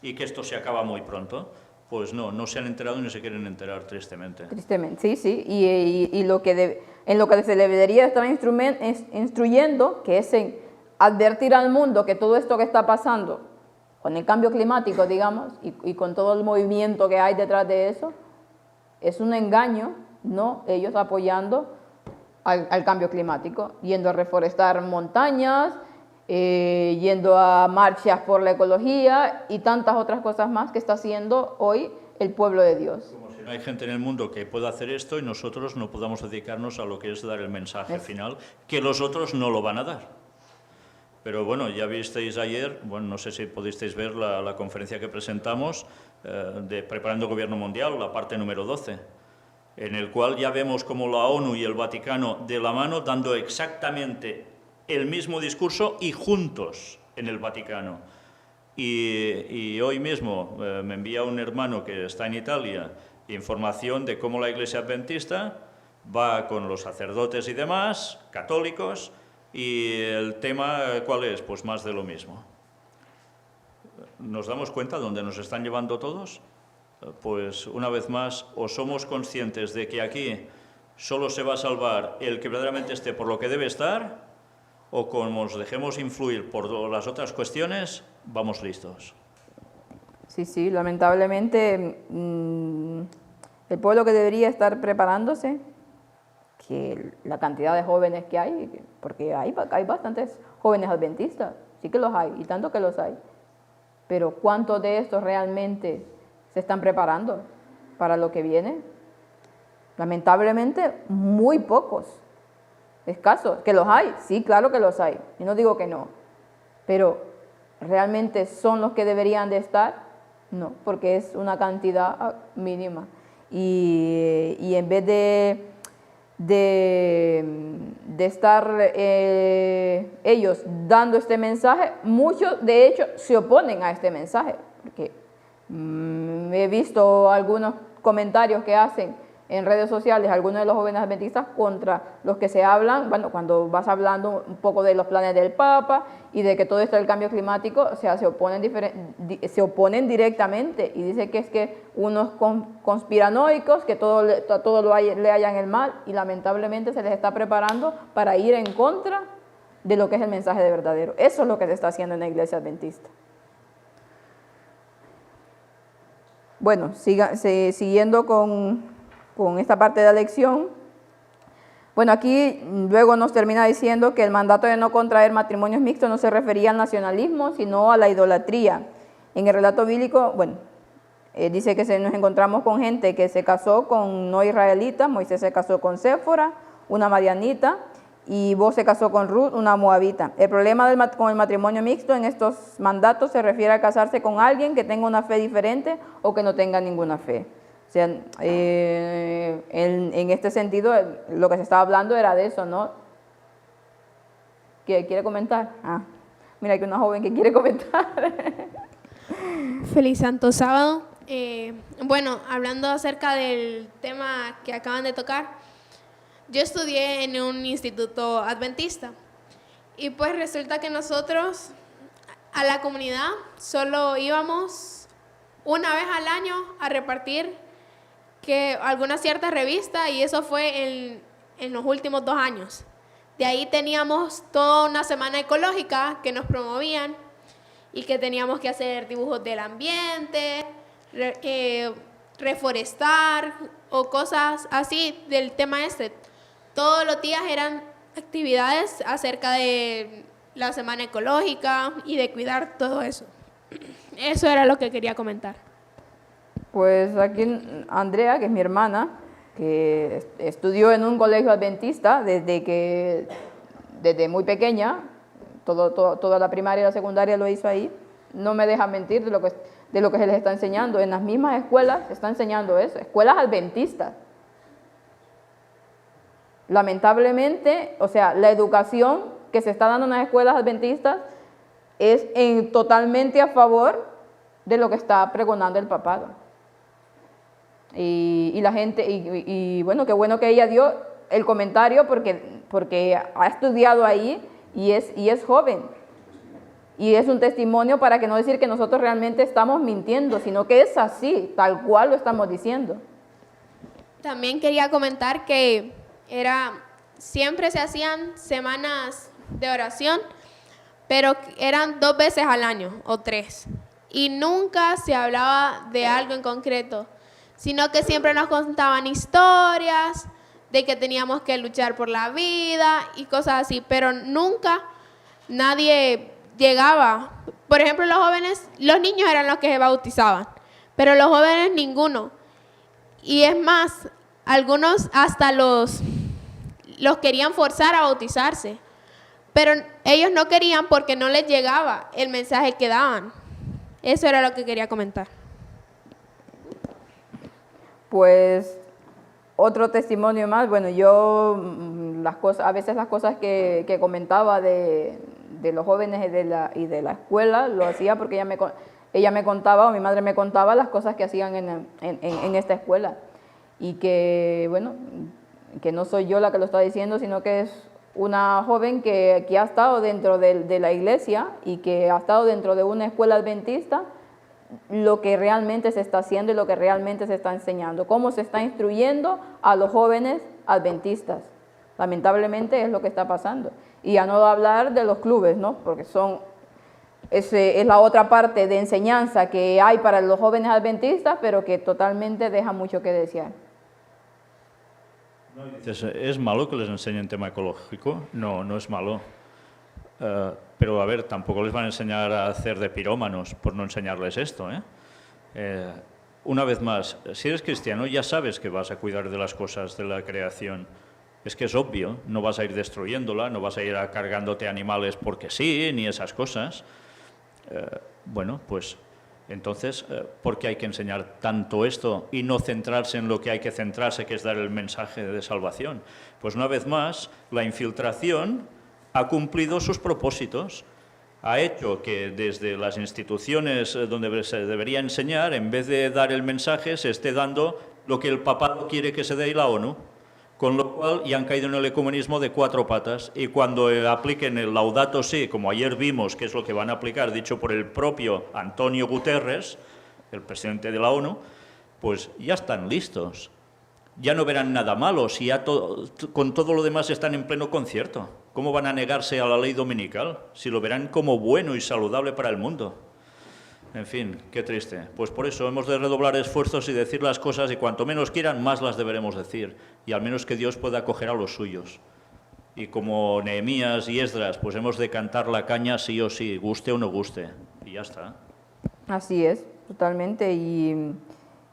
¿Y que esto se acaba muy pronto? Pues no se han enterado ni se quieren enterar, tristemente. Tristemente, sí. Y en lo que se le debería estar instruyendo, que es en advertir al mundo que todo esto que está pasando, con el cambio climático, digamos, y con todo el movimiento que hay detrás de eso, es un engaño, ¿no? Ellos apoyando al cambio climático, yendo a reforestar montañas, yendo a marchas por la ecología y tantas otras cosas más que está haciendo hoy el pueblo de Dios. Como si no hay gente en el mundo que pueda hacer esto y nosotros no podamos dedicarnos a lo que es dar el mensaje final, que los otros no lo van a dar. Pero bueno, ya visteis ayer, bueno, no sé si pudisteis ver la conferencia que presentamos de Preparando el Gobierno Mundial, la parte número 12, en el cual ya vemos como la ONU y el Vaticano de la mano dando exactamente el mismo discurso y juntos en el Vaticano. Y hoy mismo me envía un hermano que está en Italia información de cómo la Iglesia Adventista va con los sacerdotes y demás, católicos, y el tema, ¿cuál es? Pues más de lo mismo. ¿Nos damos cuenta dónde nos están llevando todos? Pues una vez más, o somos conscientes de que aquí solo se va a salvar el que verdaderamente esté por lo que debe estar, o como nos dejemos influir por las otras cuestiones, vamos listos. Sí, lamentablemente el pueblo que debería estar preparándose, que la cantidad de jóvenes que hay, porque hay bastantes jóvenes adventistas, sí que los hay, y tanto que los hay, pero ¿cuántos de estos realmente se están preparando para lo que viene? Lamentablemente, muy pocos, escasos. ¿Que los hay? Sí, claro que los hay, y no digo que no, pero ¿realmente son los que deberían de estar? No, porque es una cantidad mínima, y en vez de de estar ellos dando este mensaje, muchos de hecho se oponen a este mensaje, porque he visto algunos comentarios que hacen en redes sociales algunos de los jóvenes adventistas contra los que se hablan, bueno, cuando vas hablando un poco de los planes del Papa y de que todo esto del cambio climático, o sea, se oponen directamente y dice que es que unos conspiranoicos, que todo le hallan el mal, y lamentablemente se les está preparando para ir en contra de lo que es el mensaje de verdadero. Eso es lo que se está haciendo en la iglesia adventista. Bueno, siguiendo con esta parte de la lección. Bueno, aquí luego nos termina diciendo que el mandato de no contraer matrimonios mixtos no se refería al nacionalismo, sino a la idolatría. En el relato bíblico, bueno, dice que nos encontramos con gente que se casó con no israelitas. Moisés se casó con Séfora, una madianita, y Boaz se casó con Ruth, una moabita. El problema con el matrimonio mixto en estos mandatos se refiere a casarse con alguien que tenga una fe diferente o que no tenga ninguna fe. O sea, en este sentido, lo que se estaba hablando era de eso, ¿no? ¿Quiere comentar? Ah, mira, hay una joven que quiere comentar. Feliz Santo Sábado. Bueno, hablando acerca del tema que acaban de tocar, yo estudié en un instituto adventista y pues resulta que nosotros a la comunidad solo íbamos una vez al año a repartir alguna cierta revista, y eso fue en los últimos 2 años. De ahí teníamos toda una semana ecológica que nos promovían y que teníamos que hacer dibujos del ambiente, reforestar o cosas así del tema este. Todos los días eran actividades acerca de la semana ecológica y de cuidar todo eso. Eso era lo que quería comentar. Pues aquí Andrea, que es mi hermana, que estudió en un colegio adventista desde muy pequeña, toda la primaria y la secundaria lo hizo ahí, no me deja mentir de lo que se les está enseñando. En las mismas escuelas se está enseñando eso, escuelas adventistas. Lamentablemente, o sea, la educación que se está dando en las escuelas adventistas es totalmente a favor de lo que está pregonando el papado. Y la gente, y bueno, qué bueno que ella dio el comentario porque ha estudiado ahí y es joven. Y es un testimonio para que no decir que nosotros realmente estamos mintiendo, sino que es así, tal cual lo estamos diciendo. También quería comentar que siempre se hacían semanas de oración, pero eran 2 veces al año o 3. Y nunca se hablaba de algo en concreto, sino que siempre nos contaban historias de que teníamos que luchar por la vida y cosas así, pero nunca nadie llegaba. Por ejemplo, los niños eran los que se bautizaban, pero los jóvenes ninguno. Y es más, algunos hasta los querían forzar a bautizarse, pero ellos no querían porque no les llegaba el mensaje que daban. Eso era lo que quería comentar. Pues otro testimonio más. Bueno, yo a veces las cosas que comentaba de los jóvenes y de la escuela lo hacía porque ella me contaba, o mi madre me contaba las cosas que hacían en esta escuela, y que bueno, que no soy yo la que lo está diciendo, sino que es una joven que ha estado dentro de la iglesia y que ha estado dentro de una escuela adventista, lo que realmente se está haciendo y lo que realmente se está enseñando, cómo se está instruyendo a los jóvenes adventistas. Lamentablemente es lo que está pasando. Y a no hablar de los clubes, ¿no? Porque es la otra parte de enseñanza que hay para los jóvenes adventistas, pero que totalmente deja mucho que desear. ¿Es malo que les enseñen tema ecológico? No, no es malo. Pero a ver, tampoco les van a enseñar a hacer de pirómanos por no enseñarles esto, ¿eh? Una vez más, si eres cristiano ya sabes que vas a cuidar de las cosas de la creación. Es que es obvio, no vas a ir destruyéndola, no vas a ir cargándote animales porque sí, ni esas cosas. Bueno, pues Entonces, ¿por qué hay que enseñar tanto esto y no centrarse en lo que hay que centrarse, que es dar el mensaje de salvación? Pues una vez más, la infiltración ha cumplido sus propósitos. Ha hecho que desde las instituciones donde se debería enseñar, en vez de dar el mensaje, se esté dando lo que el papado quiere que se dé y la ONU. Con lo cual ya han caído en el ecumenismo de 4 patas y cuando apliquen el Laudato Si, como ayer vimos que es lo que van a aplicar, dicho por el propio Antonio Guterres, el presidente de la ONU, pues ya están listos. Ya no verán nada malo, si ya con todo lo demás están en pleno concierto. ¿Cómo van a negarse a la ley dominical si lo verán como bueno y saludable para el mundo? En fin, qué triste. Pues por eso hemos de redoblar esfuerzos y decir las cosas y cuanto menos quieran, más las deberemos decir. Y al menos que Dios pueda acoger a los suyos. Y como Nehemías y Esdras, pues hemos de cantar la caña sí o sí, guste o no guste. Y ya está. Así es, totalmente.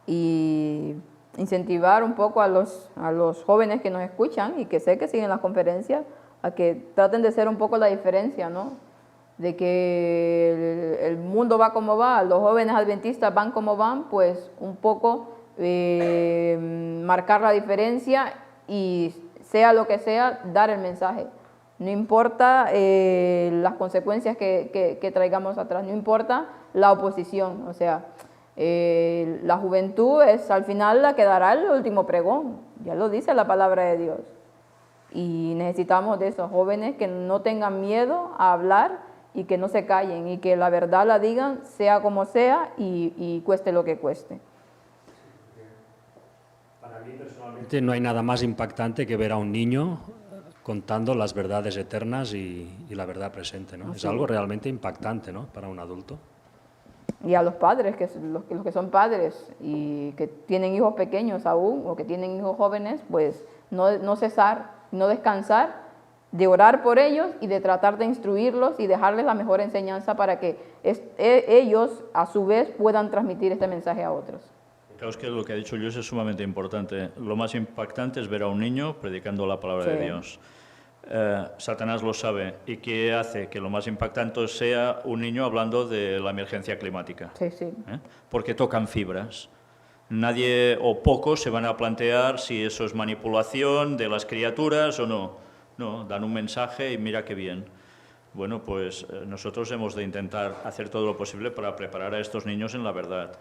Y incentivar un poco a los jóvenes que nos escuchan y que sé que siguen las conferencias, a que traten de ser un poco la diferencia, ¿no? De que el mundo va como va, los jóvenes adventistas van como van, pues un poco marcar la diferencia y sea lo que sea, dar el mensaje. No importa las consecuencias que traigamos atrás, no importa la oposición, o sea, la juventud es al final la que dará el último pregón, ya lo dice la palabra de Dios. Y necesitamos de esos jóvenes que no tengan miedo a hablar y que no se callen y que la verdad la digan, sea como sea y cueste lo que cueste. Para mí personalmente no hay nada más impactante que ver a un niño contando las verdades eternas y la verdad presente, ¿no? Es algo realmente impactante, ¿no? Para un adulto. Y a los padres, los que son padres y que tienen hijos pequeños aún o que tienen hijos jóvenes, pues no cesar, no descansar de orar por ellos y de tratar de instruirlos y dejarles la mejor enseñanza para que ellos a su vez puedan transmitir este mensaje a otros. Claro, es que lo que ha dicho Luis es sumamente importante. Lo más impactante es ver a un niño predicando la palabra de Dios. Satanás lo sabe. ¿Y qué hace? Que lo más impactante sea un niño hablando de la emergencia climática. Sí, sí. Porque tocan fibras. Nadie o pocos se van a plantear si eso es manipulación de las criaturas o no. No, dan un mensaje y mira qué bien. Bueno, pues nosotros hemos de intentar hacer todo lo posible para preparar a estos niños en la verdad,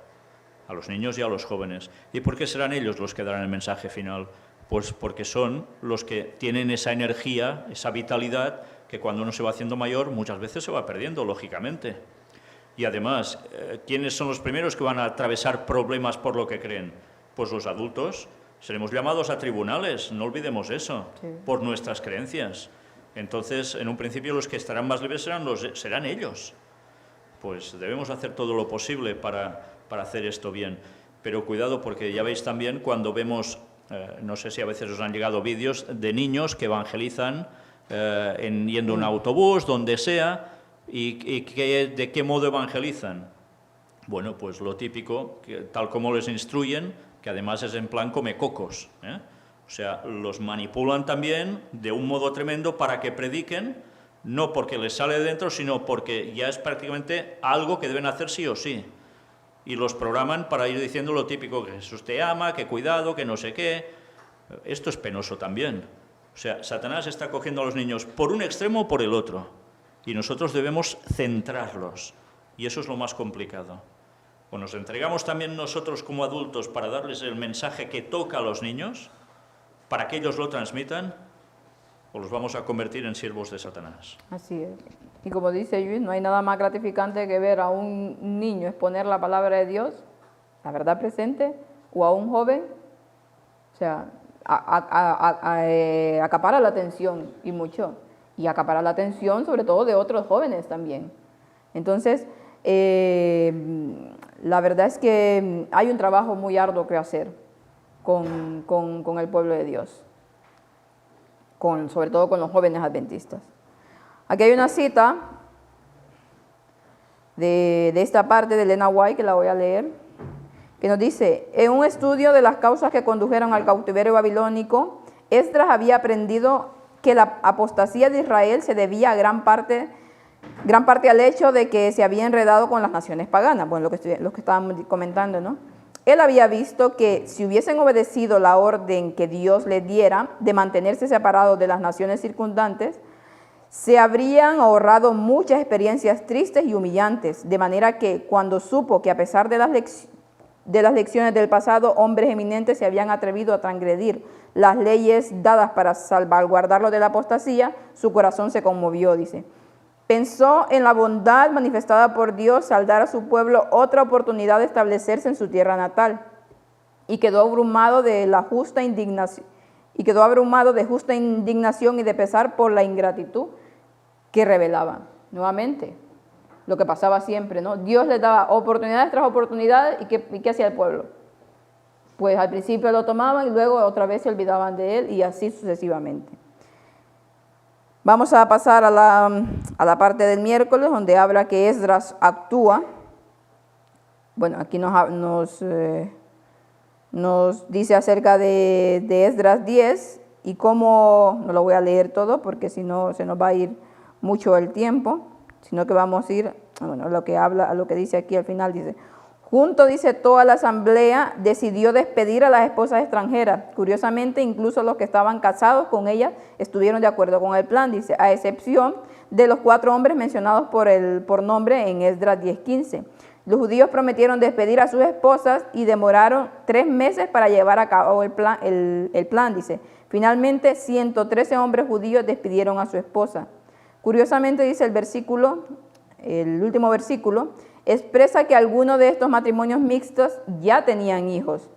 a los niños y a los jóvenes. ¿Y por qué serán ellos los que darán el mensaje final? Pues porque son los que tienen esa energía, esa vitalidad, que cuando uno se va haciendo mayor muchas veces se va perdiendo, lógicamente. Y además, ¿quiénes son los primeros que van a atravesar problemas por lo que creen? Pues los adultos. Seremos llamados a tribunales, no olvidemos eso, por nuestras creencias. Entonces, en un principio, los que estarán más libres serán ellos. Pues debemos hacer todo lo posible para hacer esto bien. Pero cuidado, porque ya veis también cuando vemos, no sé si a veces os han llegado vídeos de niños que evangelizan yendo en un autobús, donde sea, y ¿de qué modo evangelizan? Bueno, pues lo típico, que, tal como les instruyen, que además es en plan comecocos, ¿eh? O sea, los manipulan también de un modo tremendo para que prediquen, no porque les sale de dentro, sino porque ya es prácticamente algo que deben hacer sí o sí. Y los programan para ir diciendo lo típico, que Jesús te ama, que cuidado, que no sé qué. Esto es penoso también. O sea, Satanás está cogiendo a los niños por un extremo o por el otro. Y nosotros debemos centrarlos. Y eso es lo más complicado. O nos entregamos también nosotros como adultos para darles el mensaje que toca a los niños, para que ellos lo transmitan, o los vamos a convertir en siervos de Satanás. Así es. Y como dice Luis, no hay nada más gratificante que ver a un niño exponer la palabra de Dios, la verdad presente, o a un joven, o sea, acapara la atención y mucho, y acapara la atención sobre todo de otros jóvenes también. Entonces, la verdad es que hay un trabajo muy arduo que hacer con el pueblo de Dios, sobre todo con los jóvenes adventistas. Aquí hay una cita de esta parte de Elena White, que la voy a leer, que nos dice: en un estudio de las causas que condujeron al cautiverio babilónico, Esdras había aprendido que la apostasía de Israel se debía a gran parte gran parte al hecho de que se había enredado con las naciones paganas, bueno, lo que estábamos comentando, ¿no? Él había visto que si hubiesen obedecido la orden que Dios les diera de mantenerse separados de las naciones circundantes, se habrían ahorrado muchas experiencias tristes y humillantes, de manera que cuando supo que a pesar de las lecciones del pasado, hombres eminentes se habían atrevido a transgredir las leyes dadas para salvaguardarlo de la apostasía, su corazón se conmovió, dice. Pensó en la bondad manifestada por Dios al dar a su pueblo otra oportunidad de establecerse en su tierra natal y quedó abrumado de justa indignación y de pesar por la ingratitud que revelaban. Nuevamente, lo que pasaba siempre, ¿no? Dios les daba oportunidades tras oportunidades y ¿qué hacía el pueblo? Pues al principio lo tomaban y luego otra vez se olvidaban de él y así sucesivamente. Vamos a pasar a la parte del miércoles donde habla que Esdras actúa. Bueno, aquí nos dice acerca de Esdras 10 y cómo, no lo voy a leer todo porque si no se nos va a ir mucho el tiempo, sino que vamos a ir, bueno, lo que dice aquí al final, dice, junto, dice, toda la asamblea decidió despedir a las esposas extranjeras. Curiosamente, incluso los que estaban casados con ellas estuvieron de acuerdo con el plan, dice, a excepción de los 4 hombres mencionados por nombre en Esdras 10:15. Los judíos prometieron despedir a sus esposas y demoraron 3 meses para llevar a cabo el plan, dice. Finalmente, 113 hombres judíos despidieron a su esposa. Curiosamente, dice el último versículo, expresa que algunos de estos matrimonios mixtos ya tenían hijos.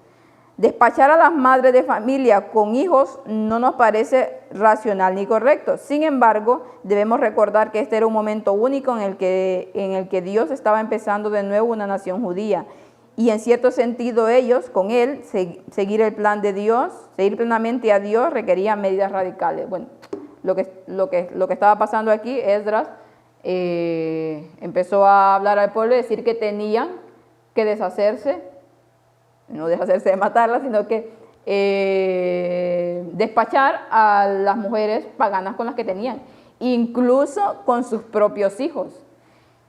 Despachar a las madres de familia con hijos no nos parece racional ni correcto. Sin embargo, debemos recordar que este era un momento único en el que Dios estaba empezando de nuevo una nación judía. Y en cierto sentido ellos, con él, seguir el plan de Dios, seguir plenamente a Dios, requería medidas radicales. Bueno, lo que estaba pasando aquí, Esdras empezó a hablar al pueblo y decir que tenían que deshacerse, no deshacerse de matarlas, sino que despachar a las mujeres paganas con las que tenían, incluso con sus propios hijos.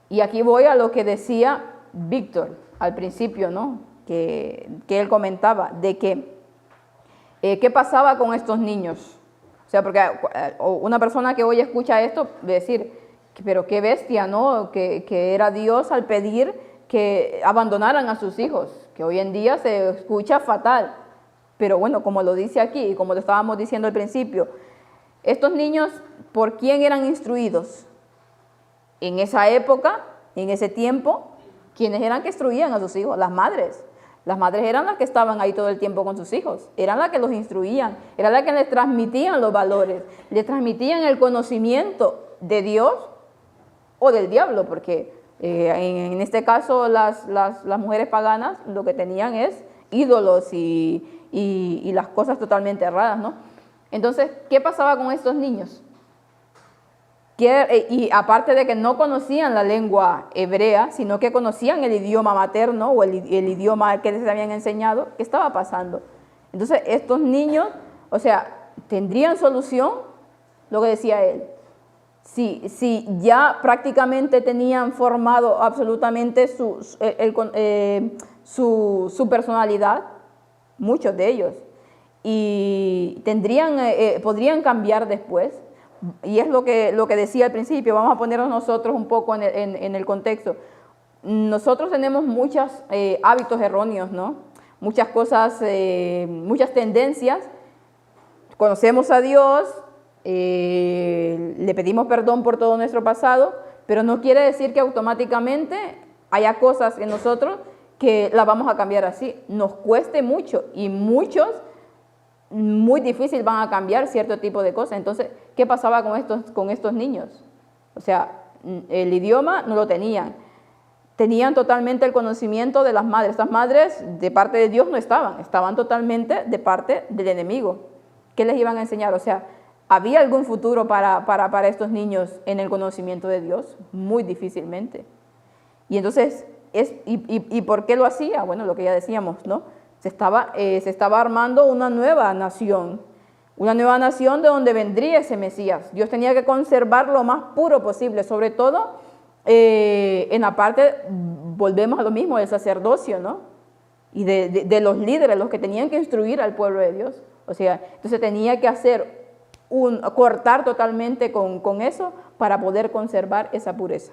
Y aquí voy a lo que decía Víctor al principio, ¿no? Que él comentaba, de que qué pasaba con estos niños. O sea, porque una persona que hoy escucha esto, decir, pero qué bestia, ¿no? Que era Dios al pedir que abandonaran a sus hijos, que hoy en día se escucha fatal. Pero bueno, como lo dice aquí y como lo estábamos diciendo al principio, estos niños, ¿por quién eran instruidos? En esa época, en ese tiempo, ¿quiénes eran que instruían a sus hijos? Las madres. Las madres eran las que estaban ahí todo el tiempo con sus hijos, eran las que los instruían, eran las que les transmitían los valores, les transmitían el conocimiento de Dios o del diablo, porque en este caso las mujeres paganas lo que tenían es ídolos y las cosas totalmente erradas, ¿no? Entonces, ¿qué pasaba con estos niños? Y aparte de que no conocían la lengua hebrea, sino que conocían el idioma materno o el idioma que les habían enseñado, ¿qué estaba pasando? Entonces, estos niños, o sea, ¿tendrían solución? Lo que decía él. Si ya prácticamente tenían formado absolutamente su personalidad, muchos de ellos, y podrían cambiar después. Y es lo que decía al principio, vamos a ponernos nosotros un poco en el contexto. Nosotros tenemos muchos hábitos erróneos, ¿no? Muchas cosas, muchas tendencias. Conocemos a Dios, le pedimos perdón por todo nuestro pasado, pero no quiere decir que automáticamente haya cosas en nosotros que las vamos a cambiar así. Nos cueste mucho y muchos muy difícil van a cambiar cierto tipo de cosas. Entonces, ¿qué pasaba con estos niños? O sea, el idioma no lo tenían. Tenían totalmente el conocimiento de las madres. Estas madres de parte de Dios no estaban totalmente de parte del enemigo. ¿Qué les iban a enseñar? O sea, ¿había algún futuro para estos niños en el conocimiento de Dios? Muy difícilmente. Y entonces, ¿y por qué lo hacía? Bueno, lo que ya decíamos, ¿no? Se estaba armando una nueva nación, una nueva nación de donde vendría ese Mesías. Dios tenía que conservar lo más puro posible, sobre todo en la parte, volvemos a lo mismo, del sacerdocio, ¿no? Y de los líderes, los que tenían que instruir al pueblo de Dios. O sea, entonces tenía que hacer cortar totalmente con eso para poder conservar esa pureza.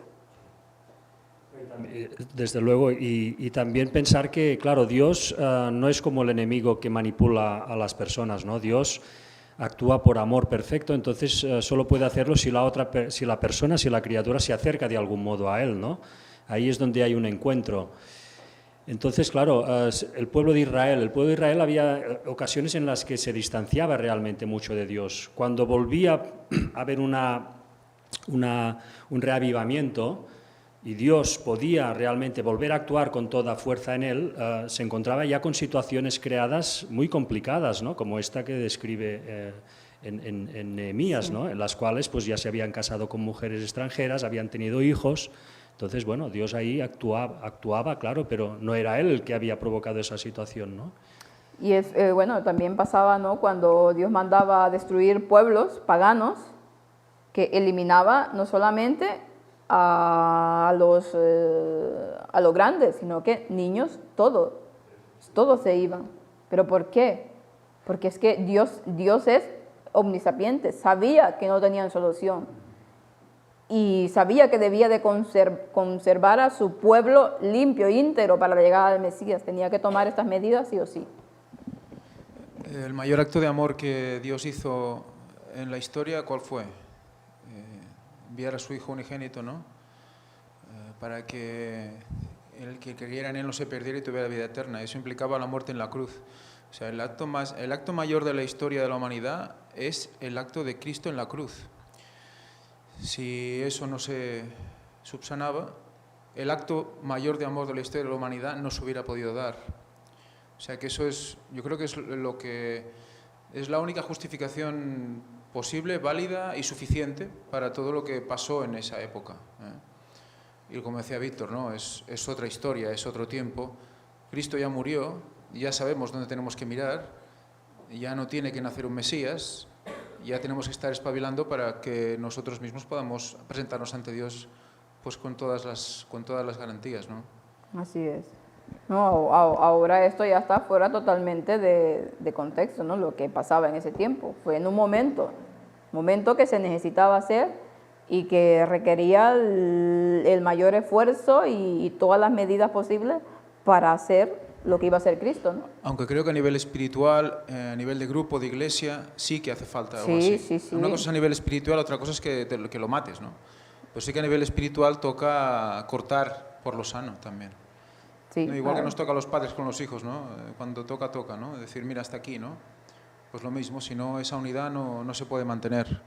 Desde luego, y también pensar que, claro, Dios no es como el enemigo que manipula a las personas, ¿no? Dios actúa por amor perfecto, entonces solo puede hacerlo si la persona, si la criatura se acerca de algún modo a Él, ¿no? Ahí es donde hay un encuentro. Entonces, claro, el pueblo de Israel había ocasiones en las que se distanciaba realmente mucho de Dios. Cuando volvía a haber un reavivamiento y Dios podía realmente volver a actuar con toda fuerza en él, se encontraba ya con situaciones creadas muy complicadas, ¿no? Como esta que describe en Nehemías, ¿no? En las cuales pues, ya se habían casado con mujeres extranjeras, habían tenido hijos. Entonces, bueno, Dios ahí actuaba, claro, pero no era Él el que había provocado esa situación, ¿no? Y bueno, también pasaba, ¿no? Cuando Dios mandaba a destruir pueblos paganos, que eliminaba no solamente a los grandes, sino que niños, todos se iban. ¿Pero por qué? Porque es que Dios es omnisapiente, sabía que no tenían solución. Y sabía que debía de conservar a su pueblo limpio, íntegro para la llegada del Mesías. Tenía que tomar estas medidas sí o sí. El mayor acto de amor que Dios hizo en la historia, ¿cuál fue? Enviar a su Hijo unigénito, ¿no? Para que el que creyera en Él no se perdiera y tuviera vida eterna. Eso implicaba la muerte en la cruz. O sea, el acto mayor de la historia de la humanidad es el acto de Cristo en la cruz. Si eso no se subsanaba, el acto mayor de amor de la historia de la humanidad no se hubiera podido dar. O sea que eso es, yo creo que es lo que es la única justificación posible, válida y suficiente para todo lo que pasó en esa época. Y como decía Víctor, ¿no? Es otra historia, es otro tiempo. Cristo ya murió, ya sabemos dónde tenemos que mirar, ya no tiene que nacer un Mesías. Ya tenemos que estar espabilando para que nosotros mismos podamos presentarnos ante Dios pues con todas las garantías, ¿no? Así es. No, ahora esto ya está fuera totalmente de contexto, ¿no? Lo que pasaba en ese tiempo. Fue en un momento que se necesitaba hacer y que requería el mayor esfuerzo y todas las medidas posibles para hacer lo que iba a ser Cristo, ¿no? Aunque creo que a nivel espiritual, a nivel de grupo, de iglesia, sí que hace falta algo así. Sí. Una cosa es a nivel espiritual, otra cosa es que lo mates, ¿no? Pero sí que a nivel espiritual toca cortar por lo sano también. Sí, ¿no? Igual claro. que nos toca a los padres con los hijos, ¿no? Cuando toca, ¿no? Decir, mira, hasta aquí, ¿no? Pues lo mismo, si no, esa unidad no se puede mantener.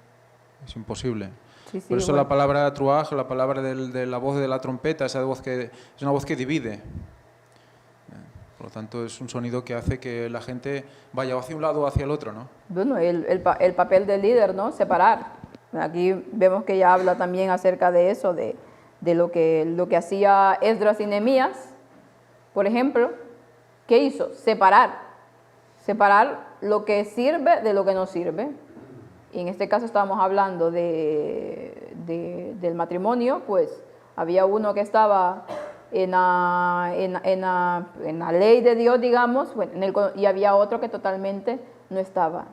Es imposible. Sí, Por eso bueno. la palabra truaj, la palabra de la voz de la trompeta, esa voz es una voz que divide. Por lo tanto, es un sonido que hace que la gente vaya hacia un lado o hacia el otro, ¿no? Bueno, el papel del líder, ¿no? Separar. Aquí vemos que ya habla también acerca de eso, de lo que hacía Esdras y Nehemías, por ejemplo. ¿Qué hizo? Separar lo que sirve de lo que no sirve. Y en este caso estábamos hablando del matrimonio, pues había uno que estaba en la ley de Dios, digamos, y había otro que totalmente no estaba.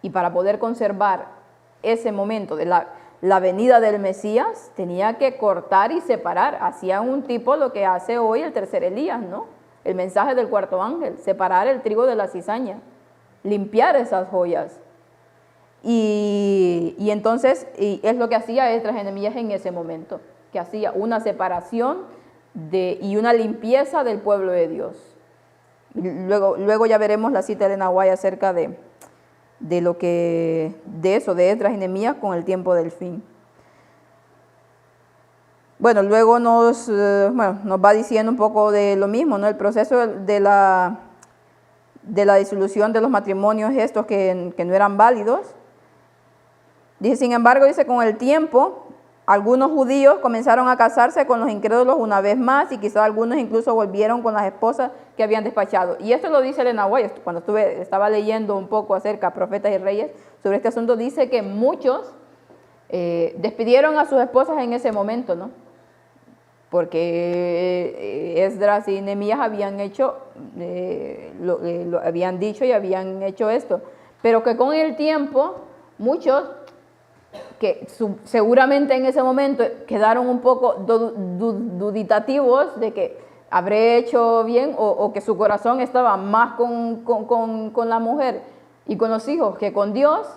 Y para poder conservar ese momento de la venida del Mesías, tenía que cortar y separar. Hacía un tipo lo que hace hoy el tercer Elías, ¿no? El mensaje del cuarto ángel, separar el trigo de la cizaña, limpiar esas joyas. Y entonces, y es lo que hacía Esdras y Nehemías en ese momento, que hacía una separación y una limpieza del pueblo de Dios. Luego ya veremos la cita de Nahuay acerca de Esdras y Nehemías con el tiempo del fin. Bueno, luego nos va diciendo un poco de lo mismo, ¿no? El proceso de la disolución de los matrimonios estos que no eran válidos. Dice, sin embargo, con el tiempo algunos judíos comenzaron a casarse con los incrédulos una vez más y quizás algunos incluso volvieron con las esposas que habían despachado. Y esto lo dice Elena White, cuando estaba leyendo un poco acerca de Profetas y Reyes sobre este asunto, dice que muchos despidieron a sus esposas en ese momento, ¿no? Porque Esdras y Nehemías habían hecho, lo habían dicho y habían hecho esto, pero que con el tiempo muchos que seguramente en ese momento quedaron un poco duditativos de que habré hecho bien o que su corazón estaba más con la mujer y con los hijos que con Dios,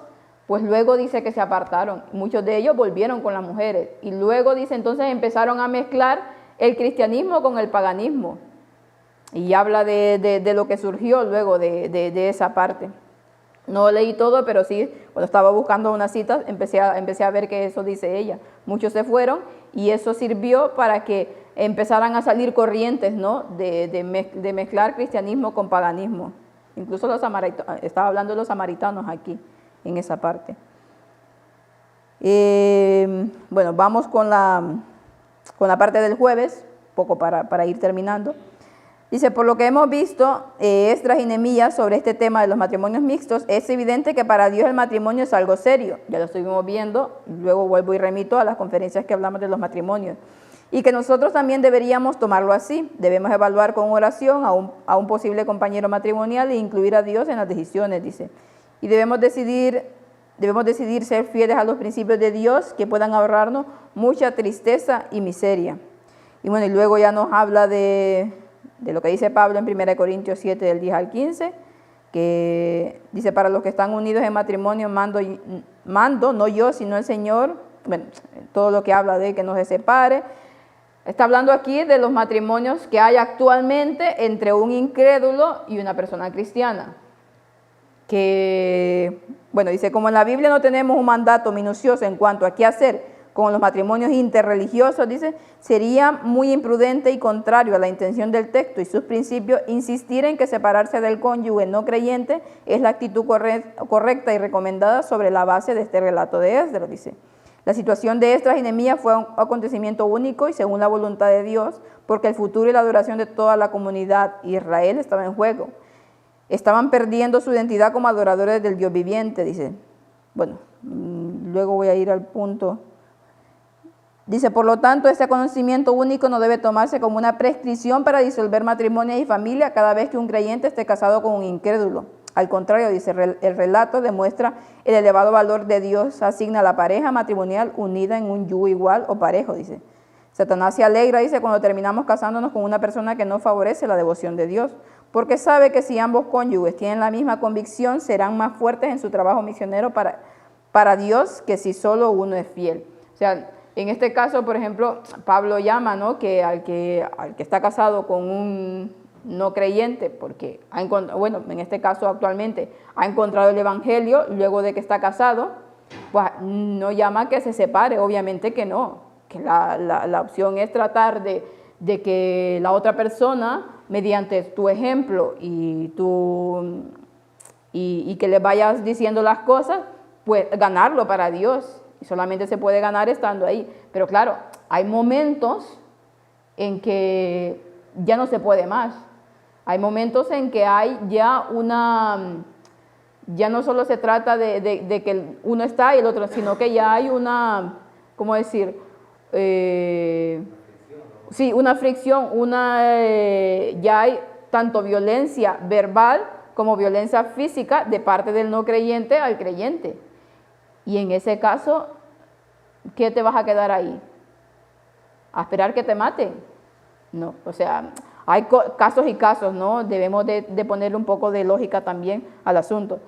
pues luego dice que se apartaron. Muchos de ellos volvieron con las mujeres y luego dice entonces empezaron a mezclar el cristianismo con el paganismo y habla de lo que surgió luego de esa parte. No leí todo, pero sí, cuando estaba buscando unas citas, empecé a ver que eso dice ella. Muchos se fueron y eso sirvió para que empezaran a salir corrientes, ¿no? de mezclar cristianismo con paganismo. Incluso los samaritanos, estaba hablando de los samaritanos aquí, en esa parte. Bueno, vamos con la parte del jueves, poco para ir terminando. Dice, por lo que hemos visto, Esdras y Nehemías sobre este tema de los matrimonios mixtos, es evidente que para Dios el matrimonio es algo serio. Ya lo estuvimos viendo, luego vuelvo y remito a las conferencias que hablamos de los matrimonios. Y que nosotros también deberíamos tomarlo así. Debemos evaluar con oración a un posible compañero matrimonial e incluir a Dios en las decisiones, dice. Y debemos decidir ser fieles a los principios de Dios que puedan ahorrarnos mucha tristeza y miseria. Y bueno, y luego ya nos habla de lo que dice Pablo en 1 Corintios 7, del 10 al 15, que dice, para los que están unidos en matrimonio, mando no yo, sino el Señor, bueno, todo lo que habla de que no se separe. Está hablando aquí de los matrimonios que hay actualmente entre un incrédulo y una persona cristiana. Que, bueno, dice, como en la Biblia no tenemos un mandato minucioso en cuanto a qué hacer con los matrimonios interreligiosos, dice, sería muy imprudente y contrario a la intención del texto y sus principios insistir en que separarse del cónyuge no creyente es la actitud correcta y recomendada sobre la base de este relato de Esdras, dice. La situación de Esdras y Nehemías fue un acontecimiento único y según la voluntad de Dios, porque el futuro y la duración de toda la comunidad Israel estaba en juego. Estaban perdiendo su identidad como adoradores del Dios viviente, dice. Bueno, luego voy a ir al punto. Dice, por lo tanto, este conocimiento único no debe tomarse como una prescripción para disolver matrimonios y familia cada vez que un creyente esté casado con un incrédulo. Al contrario, dice, el relato demuestra el elevado valor de Dios asigna a la pareja matrimonial unida en un yugo igual o parejo, dice. Satanás se alegra, dice, cuando terminamos casándonos con una persona que no favorece la devoción de Dios, porque sabe que si ambos cónyuges tienen la misma convicción, serán más fuertes en su trabajo misionero para Dios que si solo uno es fiel. O sea, en este caso, por ejemplo, Pablo llama, ¿no?, que al que está casado con un no creyente, porque ha encontrado, bueno, en este caso actualmente ha encontrado el evangelio luego de que está casado, pues no llama que se separe, obviamente que no, que la opción es tratar de que la otra persona, mediante tu ejemplo y que le vayas diciendo las cosas, pues ganarlo para Dios. Y solamente se puede ganar estando ahí. Pero claro, hay momentos en que ya no se puede más. Hay momentos en que hay ya ya no solo se trata de que uno está y el otro, sino que ya hay ¿cómo decir? Sí, una fricción, ya hay tanto violencia verbal como violencia física de parte del no creyente al creyente. Y en ese caso, ¿qué te vas a quedar ahí? ¿A esperar que te maten? No, o sea, hay casos y casos, ¿no? Debemos de ponerle un poco de lógica también al asunto.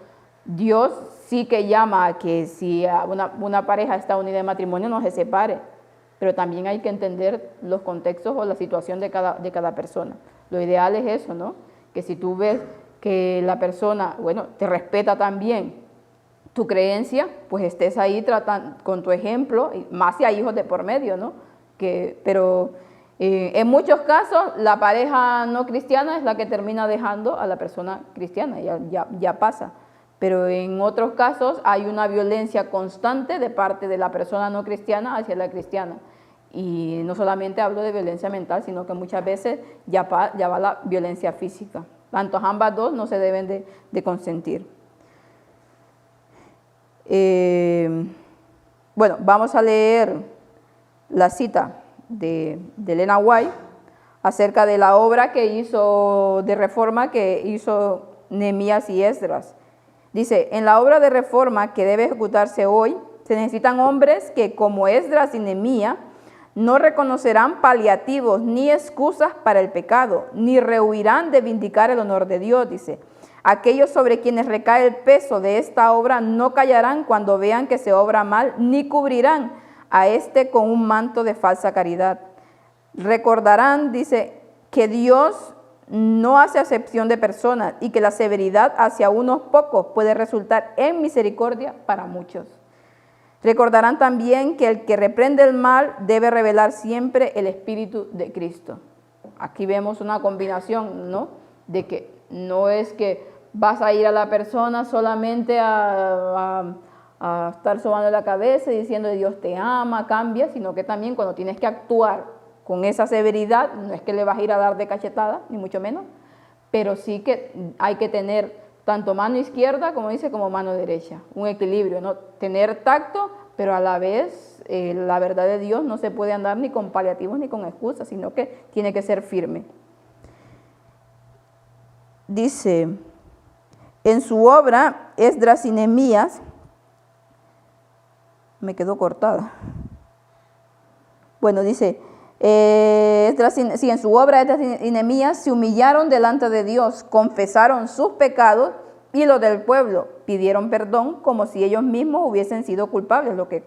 Dios sí que llama a que si una pareja está unida en matrimonio no se separe, pero también hay que entender los contextos o la situación de cada persona. Lo ideal es eso, ¿no? Que si tú ves que la persona, bueno, te respeta también tu creencia, pues estés ahí tratando con tu ejemplo, más si hay hijos de por medio, ¿no? Pero en muchos casos la pareja no cristiana es la que termina dejando a la persona cristiana, ya pasa. pero en otros casos hay una violencia constante de parte de la persona no cristiana hacia la cristiana. Y no solamente hablo de violencia mental, sino que muchas veces ya va la violencia física. Tanto ambas dos no se deben de consentir. Bueno, vamos a leer la cita de Elena White acerca de la obra que hizo de reforma que hizo Nehemías y Esdras. Dice, en la obra de reforma que debe ejecutarse hoy, se necesitan hombres que, como Esdras y Nehemías, no reconocerán paliativos ni excusas para el pecado, ni rehuirán de vindicar el honor de Dios, dice. Aquellos sobre quienes recae el peso de esta obra no callarán cuando vean que se obra mal, ni cubrirán a éste con un manto de falsa caridad. Recordarán, dice, que Dios no hace acepción de personas y que la severidad hacia unos pocos puede resultar en misericordia para muchos. Recordarán también que el que reprende el mal debe revelar siempre el Espíritu de Cristo. Aquí vemos una combinación, ¿no? De que no es que vas a ir a la persona solamente a estar sobando la cabeza y diciendo Dios te ama, cambia, sino que también cuando tienes que actuar con esa severidad, no es que le vas a ir a dar de cachetada, ni mucho menos, pero sí que hay que tener tanto mano izquierda, como dice, como mano derecha, un equilibrio, ¿no? Tener tacto, pero a la vez la verdad de Dios no se puede andar ni con paliativos ni con excusas, sino que tiene que ser firme. Dice, en su obra, Esdras y Nehemías, me quedó cortada. Bueno, dice, en su obra Esdras y Nehemías se humillaron delante de Dios, confesaron sus pecados y los del pueblo, pidieron perdón como si ellos mismos hubiesen sido culpables, lo que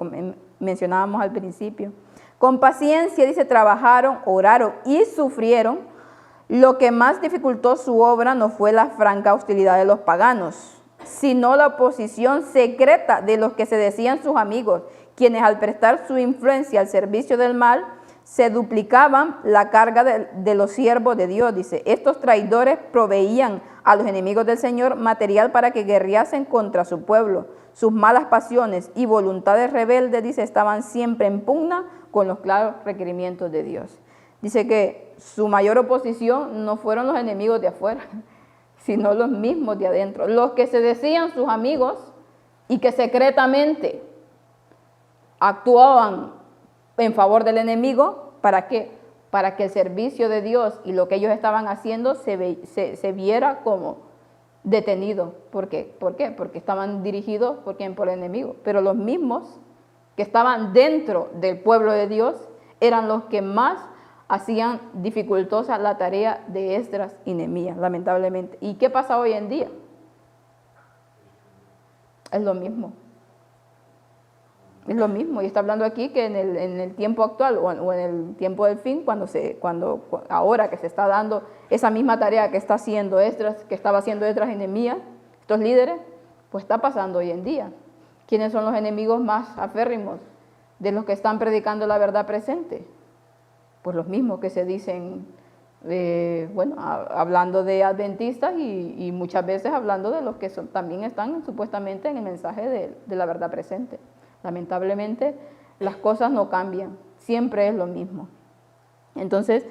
mencionábamos al principio. Con paciencia, dice, trabajaron, oraron y sufrieron. Lo que más dificultó su obra no fue la franca hostilidad de los paganos, sino la oposición secreta de los que se decían sus amigos, quienes al prestar su influencia al servicio del mal, se duplicaban la carga de los siervos de Dios, dice. Estos traidores proveían a los enemigos del Señor material para que guerreasen contra su pueblo. Sus malas pasiones y voluntades rebeldes, dice, estaban siempre en pugna con los claros requerimientos de Dios. Dice que su mayor oposición no fueron los enemigos de afuera, sino los mismos de adentro, los que se decían sus amigos y que secretamente actuaban en favor del enemigo. ¿Para qué? Para que el servicio de Dios y lo que ellos estaban haciendo se viera como detenido. ¿Por qué? ¿Por qué? Porque estaban dirigidos por el enemigo. Pero los mismos que estaban dentro del pueblo de Dios eran los que más hacían dificultosa la tarea de Esdras y Nehemías, lamentablemente. ¿Y qué pasa hoy en día? Es lo mismo. Es lo mismo, y está hablando aquí que en el tiempo actual o en el tiempo del fin, ahora que se está dando esa misma tarea que está haciendo Esdras, que estaba haciendo Esdras y Nehemías, estos líderes, pues está pasando hoy en día. ¿Quiénes son los enemigos más aférrimos de los que están predicando la verdad presente? Pues los mismos que se dicen, hablando de adventistas y muchas veces hablando de los que también están supuestamente en el mensaje de la verdad presente. Lamentablemente las cosas no cambian, siempre es lo mismo. Entonces,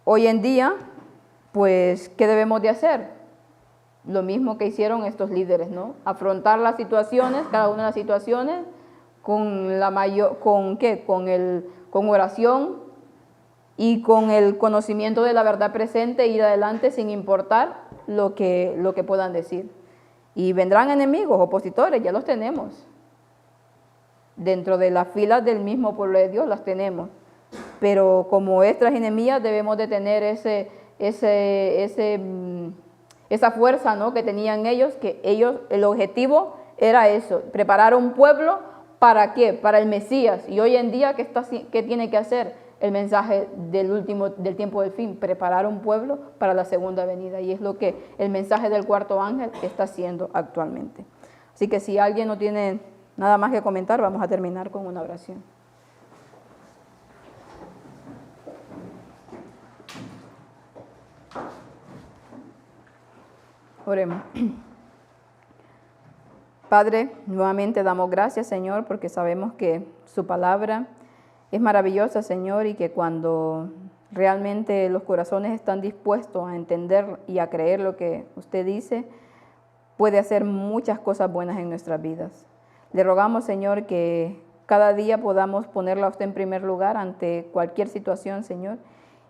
hoy en día, pues, ¿qué debemos de hacer? Lo mismo que hicieron estos líderes, ¿no? Afrontar las situaciones, cada una de las situaciones, con oración y con el conocimiento de la verdad presente, ir adelante sin importar lo que puedan decir. Y vendrán enemigos, opositores, ya los tenemos. Dentro de las filas del mismo pueblo de Dios las tenemos. Pero como Esdras y Nehemías debemos de tener esa fuerza, ¿no?, que tenían ellos, el objetivo era eso, preparar un pueblo, ¿para qué? Para el Mesías. Y hoy en día, ¿qué tiene que hacer el mensaje del tiempo del fin? Preparar un pueblo para la segunda venida. Y es lo que el mensaje del cuarto ángel está haciendo actualmente. Así que si alguien no tiene nada más que comentar, vamos a terminar con una oración. Oremos. Padre, nuevamente damos gracias, Señor, porque sabemos que su palabra es maravillosa, Señor, y que cuando realmente los corazones están dispuestos a entender y a creer lo que usted dice, puede hacer muchas cosas buenas en nuestras vidas. Le rogamos, Señor, que cada día podamos ponerla a usted en primer lugar ante cualquier situación, Señor,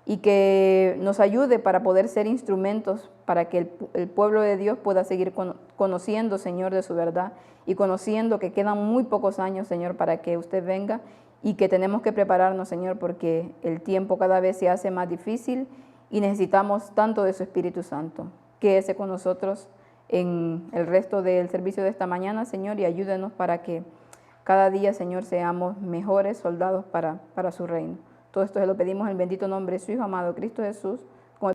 y que nos ayude para poder ser instrumentos para que el pueblo de Dios pueda seguir conociendo, Señor, de su verdad y conociendo que quedan muy pocos años, Señor, para que usted venga y que tenemos que prepararnos, Señor, porque el tiempo cada vez se hace más difícil y necesitamos tanto de su Espíritu Santo. Quédese con nosotros en el resto del servicio de esta mañana, Señor, y ayúdenos para que cada día, Señor, seamos mejores soldados para su reino. Todo esto se lo pedimos en el bendito nombre de su Hijo amado, Cristo Jesús.